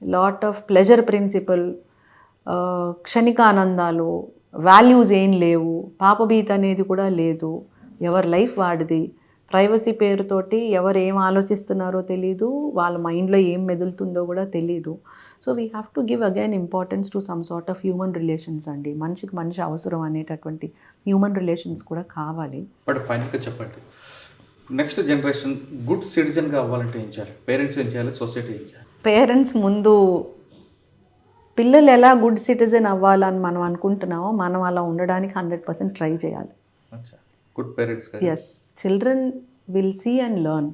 lot of pleasure principle, క్షణికానందాలు, వాల్యూస్ ఏం లేవు, పాపభీత అనేది కూడా లేదు, ఎవరి లైఫ్ వాడిది, ప్రైవసీ పేరుతోటి ఎవరు ఏం ఆలోచిస్తున్నారో తెలీదు, వాళ్ళ మైండ్లో ఏం మెదులుతుందో కూడా తెలీదు. So we have to give again importance to some sort of human relations అండి. మనిషికి మనిషి అవసరం అనేటటువంటి హ్యూమన్ రిలేషన్స్ కూడా కావాలి. బట్ ఫైనల్గా చెప్పండి, నెక్స్ట్ జనరేషన్ గుడ్ సిటిజన్గా అవ్వాలంటే ఏం చేయాలి? పేరెంట్స్ ఏం చేయాలి? సొసైటీ ఏం చేయాలి? పేరెంట్స్ ముందు పిల్లలు ఎలా గుడ్ సిటిజన్ అవ్వాలని మనం అనుకుంటున్నామో మనం అలా ఉండడానికి 100% ట్రై చేయాలి. Good parents. Yes, children will see and learn.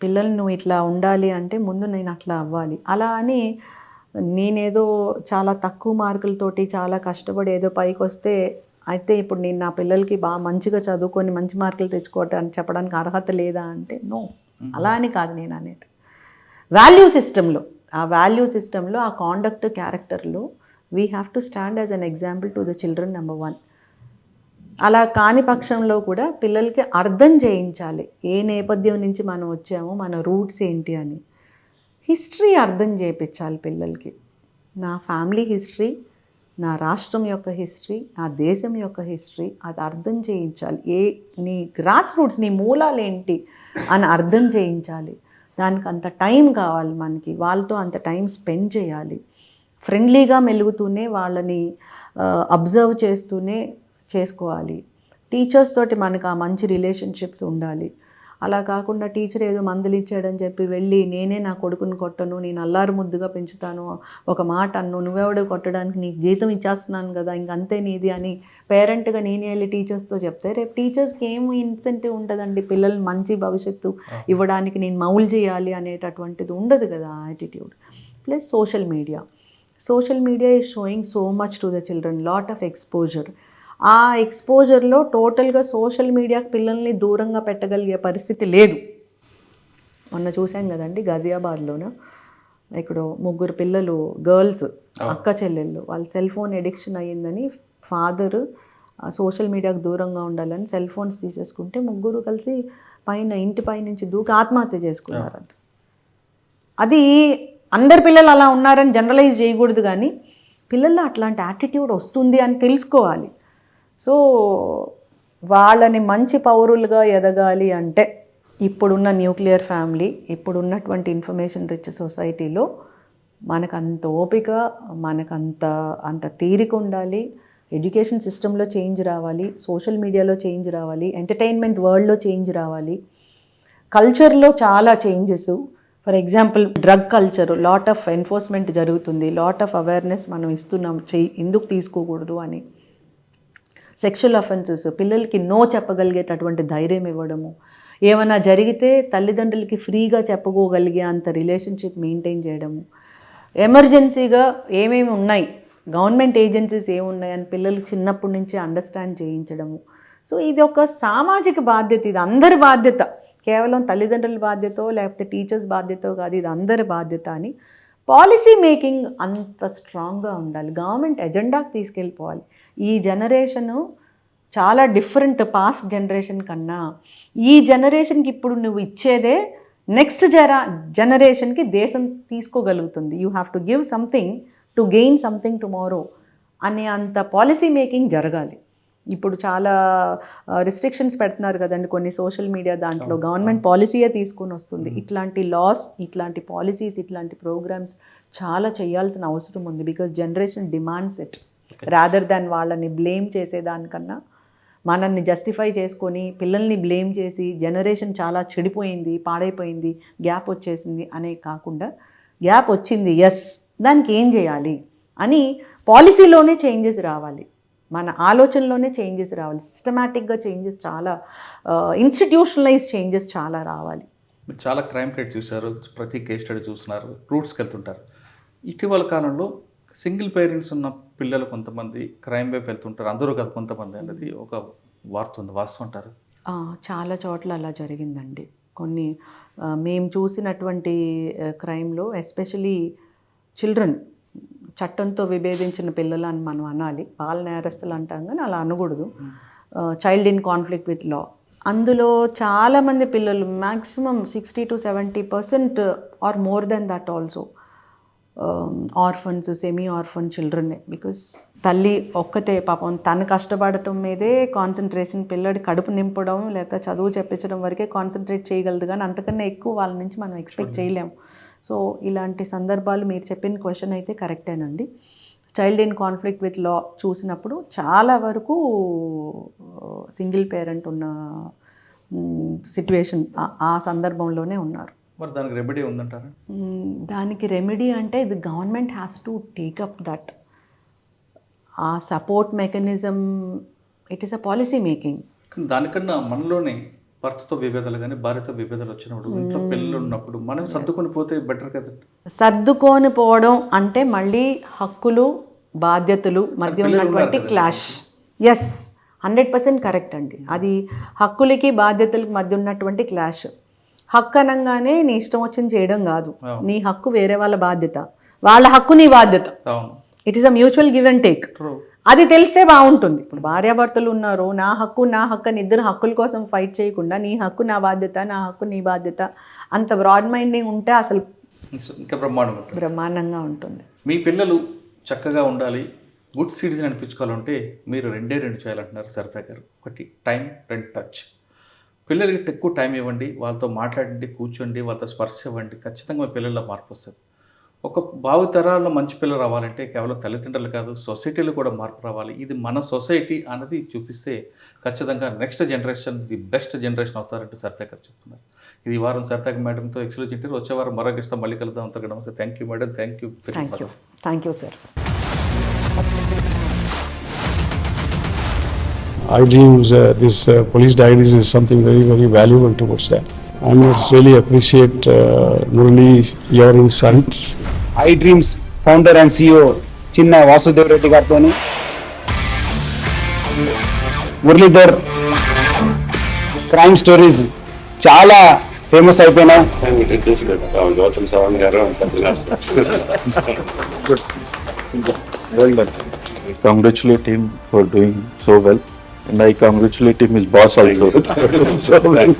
పిల్లలు నువ్వు ఇట్లా ఉండాలి అంటే ముందు నేను అట్లా అవ్వాలి. అలా అని నేనేదో చాలా తక్కువ మార్కులతోటి చాలా కష్టపడి ఏదో పైకి వస్తే అయితే ఇప్పుడు నేను నా పిల్లలకి బాగా మంచిగా చదువుకొని మంచి మార్కులు తెచ్చుకోవటానికి చెప్పడానికి అర్హత లేదా అంటే నో, అలా అని కాదు నేను అనేది. వాల్యూ సిస్టంలో, ఆ వాల్యూ సిస్టంలో, ఆ కాండక్ట్ క్యారెక్టర్లో we have to stand as an example to the children, number 1. అలా కాని పక్షంలో కూడా పిల్లలకి అర్థం చేయించాలి ఏ నేపథ్యం నుంచి మనం వచ్చామో, మన రూట్స్ ఏంటి అని. హిస్టరీ అర్థం చేయించాలి పిల్లలకి. నా ఫ్యామిలీ హిస్టరీ, నా రాష్ట్రం యొక్క హిస్టరీ, నా దేశం యొక్క హిస్టరీ, అది అర్థం చేయించాలి. నీ గ్రాస్ రూట్స్, నీ మూలాలు ఏంటి అని అర్థం చేయించాలి. దానికి అంత టైం కావాలి మనకి, వాళ్ళతో అంత టైం స్పెండ్ చేయాలి. ఫ్రెండ్లీగా మెలుగుతూనే వాళ్ళని అబ్జర్వ్ చేస్తూనే చేసుకోవాలి. టీచర్స్ తోటి మనకు ఆ మంచి రిలేషన్షిప్స్ ఉండాలి. అలా కాకుండా టీచర్ ఏదో మందులు ఇచ్చాడని చెప్పి వెళ్ళి నేనే నా కొడుకుని కొట్టను, నేను అల్లారు ముద్దుగా పెంచుతాను, ఒక మాట అన్ను, నువ్వెవడో కొట్టడానికి, నీకు జీతం ఇచ్చేస్తున్నాను కదా ఇంకంతే నీది అని పేరెంట్గా నేనే వెళ్ళి టీచర్స్తో చెప్తే రేపు టీచర్స్కి ఏం ఇన్సెంటివ్ ఉంటుందండి పిల్లలు మంచి భవిష్యత్తు ఇవ్వడానికి, నేను మౌలు చేయాలి అనేటటువంటిది ఉండదు కదా attitude. Plus social media is showing so much to the children, lot of exposure. ఆ ఎక్స్పోజర్లో టోటల్గా సోషల్ మీడియాకి పిల్లల్ని దూరంగా పెట్టగలిగే పరిస్థితి లేదు. మొన్న చూసాం కదండి గజియాబాద్లోన, ఇక్కడ 3 పిల్లలు, గర్ల్స్, అక్క చెల్లెళ్ళు, వాళ్ళ సెల్ ఫోన్ ఎడిక్షన్ అయ్యిందని ఫాదర్ సోషల్ మీడియాకు దూరంగా ఉండాలని సెల్ ఫోన్స్ తీసేసుకుంటే 3 కలిసి ఇంటి పై నుంచి దూకి ఆత్మహత్య చేసుకున్నారంట. అది అందరి పిల్లలు అలా ఉన్నారని జనరలైజ్ చేయకూడదు, కానీ పిల్లల్లో అట్లాంటి యాటిట్యూడ్ వస్తుంది అని తెలుసుకోవాలి. సో వాళ్ళని మంచి పౌరులుగా ఎదగాలి అంటే ఇప్పుడున్న న్యూక్లియర్ ఫ్యామిలీ, ఇప్పుడున్నటువంటి ఇన్ఫర్మేషన్ రిచ్ సొసైటీలో మనకంత ఓపిక, మనకంత తీరిక ఉండాలి. ఎడ్యుకేషన్ సిస్టంలో చేంజ్ రావాలి, సోషల్ మీడియాలో చేంజ్ రావాలి, ఎంటర్టైన్మెంట్ వరల్డ్లో చేంజ్ రావాలి, కల్చర్లో చాలా changes. For example drug culture, lot of enforcement జరుగుతుంది, లాట్ ఆఫ్ అవేర్నెస్ మనం ఇస్తున్నాం, ఎందుకు తీసుకోకూడదు అని. సెక్షువల్ అఫెన్సెస్, పిల్లలకి నో చెప్పగలిగేటటువంటి ధైర్యం ఇవ్వడము, ఏమైనా జరిగితే తల్లిదండ్రులకి ఫ్రీగా చెప్పుకోగలిగే అంత రిలేషన్షిప్ మెయింటైన్ చేయడము, ఎమర్జెన్సీగా ఏమేమి ఉన్నాయి, గవర్నమెంట్ ఏజెన్సీస్ ఏమున్నాయని పిల్లలకి చిన్నప్పటి నుంచి అండర్స్టాండ్ చేయించడము. సో ఇది ఒక సామాజిక బాధ్యత, ఇది అందరి బాధ్యత, కేవలం తల్లిదండ్రుల బాధ్యతో లేకపోతే టీచర్స్ బాధ్యతో కాదు, ఇది అందరి బాధ్యత అని. పాలసీ మేకింగ్ అంత స్ట్రాంగ్గా ఉండాలి, గవర్నమెంట్ ఎజెండాకి తీసుకెళ్ళిపోవాలి. ఈ జనరేషను చాలా డిఫరెంట్ పాస్ట్ జనరేషన్ కన్నా. ఈ జనరేషన్కి ఇప్పుడు నువ్వు ఇచ్చేదే నెక్స్ట్ జనరేషన్కి దేశం తీసుకోగలుగుతుంది. You have to give something to gain something tomorrow అనే అంత పాలసీ మేకింగ్ జరగాలి. ఇప్పుడు చాలా రిస్ట్రిక్షన్స్ పెడుతున్నారు కదండి కొన్ని సోషల్ మీడియా, దాంట్లో గవర్నమెంట్ పాలసీయే తీసుకొని వస్తుంది. ఇట్లాంటి లాస్, ఇట్లాంటి పాలసీస్, ఇట్లాంటి ప్రోగ్రామ్స్ చాలా చేయాల్సిన అవసరం ఉంది. Because generation demands it, rather than వాళ్ళని బ్లేమ్ చేసేదానికన్నా మనల్ని జస్టిఫై చేసుకొని పిల్లల్ని బ్లేమ్ చేసి జనరేషన్ చాలా చెడిపోయింది, పాడైపోయింది, గ్యాప్ వచ్చేసింది అనే కాకుండా, గ్యాప్ వచ్చింది ఎస్, దానికి ఏం చేయాలి అని పాలసీలోనే చేంజెస్ రావాలి, మన ఆలోచనలోనే చేంజెస్ రావాలి, సిస్టమాటిక్గా చేంజెస్ చాలా, ఇన్స్టిట్యూషనలైజ్ చేంజెస్ చాలా రావాలి. మీరు చాలా క్రైమ్ రేట్ చూశారు, ప్రతి కేస్ స్టడీ చూస్తున్నారు, రూట్స్కి వెళ్తుంటారు. ఇటీవల కాలంలో సింగిల్ పేరెంట్స్ ఉన్న పిల్లలు కొంతమంది క్రైమ్ వైపు వెళ్తుంటారు, అందరూ కాదు కొంతమంది అనేది ఒక వార్త ఉంది, వాస్తుంటారు. చాలా చోట్ల అలా జరిగిందండి. కొన్ని మేము చూసినటువంటి క్రైమ్లో ఎస్పెషలీ చిల్డ్రన్, చట్టంతో విభేదించిన పిల్లలు అని మనం అనాలి, బాల నేరస్తులు అంటాం కానీ అలా అనకూడదు. Child in conflict with law, అందులో చాలామంది పిల్లలు maximum 60 to 70% or more than that also orphans, semi orphan చిల్డ్రన్నే. బికాస్ తల్లి ఒక్కతే పాపం తను కష్టపడటం మీదే కాన్సన్ట్రేషన్, పిల్లడి కడుపు నింపడం లేక చదువు చెప్పించడం వరకే కాన్సన్ట్రేట్ చేయగలదు, కానీ అంతకన్నా ఎక్కువ వాళ్ళ నుంచి మనం ఎక్స్పెక్ట్ చేయలేము. సో ఇలాంటి సందర్భాలు మీరు చెప్పిన క్వశ్చన్ అయితే కరెక్టేనండి. చైల్డ్ ఇన్ కాన్ఫ్లిక్ట్ విత్ లా చూసినప్పుడు చాలా వరకు సింగిల్ పేరెంట్ ఉన్న సిట్యుయేషన్ ఆ సందర్భంలోనే ఉన్నారు. మరి దానికి రెమెడీ ఉందంటారా? దానికి రెమెడీ అంటే the government has to take up that, ఆ support mechanism. It is a policy making. కానీ దానికన్నా మనలోనే భర్తతో విభేదాలు కానీ భార్యతో విభేదాలు వచ్చినప్పుడు, ఇంట్లో పిల్లలు ఉన్నప్పుడు మనం సర్దుకొని పోతే బెటర్ కదండి. సర్దుకొని పోవడం అంటే మళ్ళీ హక్కులు బాధ్యతలు మధ్య ఉన్నటువంటి క్లాష్. ఎస్, 100% కరెక్ట్ అండి. అది హక్కులకి బాధ్యతలకి మధ్య ఉన్నటువంటి క్లాష్. హక్కు అనగానే నీ ఇష్టం వచ్చింది చేయడం కాదు, నీ హక్కు వేరే వాళ్ళ బాధ్యత, వాళ్ళ హక్కు నీ బాధ్యత. It is a mutual give and take. అది తెలిస్తే బాగుంటుంది. ఇప్పుడు భార్యాభర్తలు ఉన్నారు, నా హక్కు అని ఇద్దరు హక్కుల కోసం ఫైట్ చేయకుండా నీ హక్కు నా బాధ్యత, నా హక్కు నీ బాధ్యత, అంత బ్రాడ్ మైండింగ్ ఉంటే అసలు ఇంకా బ్రహ్మాండంగా ఉంటుంది. మీ పిల్లలు చక్కగా ఉండాలి, గుడ్ సిటిజన్ అనిపించుకోవాలంటే మీరు రెండే చేయాలంటున్నారు సరిత గారు. ఒకటి టైం, 2 టచ్. పిల్లలకి ఎక్కువ టైం ఇవ్వండి, వాళ్ళతో మాట్లాడండి, కూర్చోండి, వాళ్ళతో స్పర్శ ఇవ్వండి, ఖచ్చితంగా మీ పిల్లల్లో మార్పు వస్తుంది. ఒక భావితరాల్లో మంచి పిల్లలు రావాలంటే కేవలం తల్లిదండ్రులు కాదు, సొసైటీలో కూడా మార్పు రావాలి. ఇది మన సొసైటీ అన్నది చూపిస్తే ఖచ్చితంగా next generation the best generation అవుతారంటూ సరిత గారు చెప్తున్నారు. ఇది వారం సరిత మేడంతో ఎక్స్క్లూజివ్ ఇంటర్వ్యూ. వచ్చే వారం మరో గెస్ట్తో మళ్ళీ కలుద్దాం. అంతగా నమస్తే. Thank you madam. Thank you sir. iDreams, this police diaries is something very, very valuable towards that. I must really appreciate Murali, your insights. iDreams founder and CEO Chinna Vasudev Reddy గారితోని మురళీధర్ క్రైమ్ స్టోరీస్ చాలా ఫేమస్ అయిపోయినాయి. Gautam Savan garu and Sajjal Well done. I congratulate him for doing so well, and I congratulate him his boss also. So well.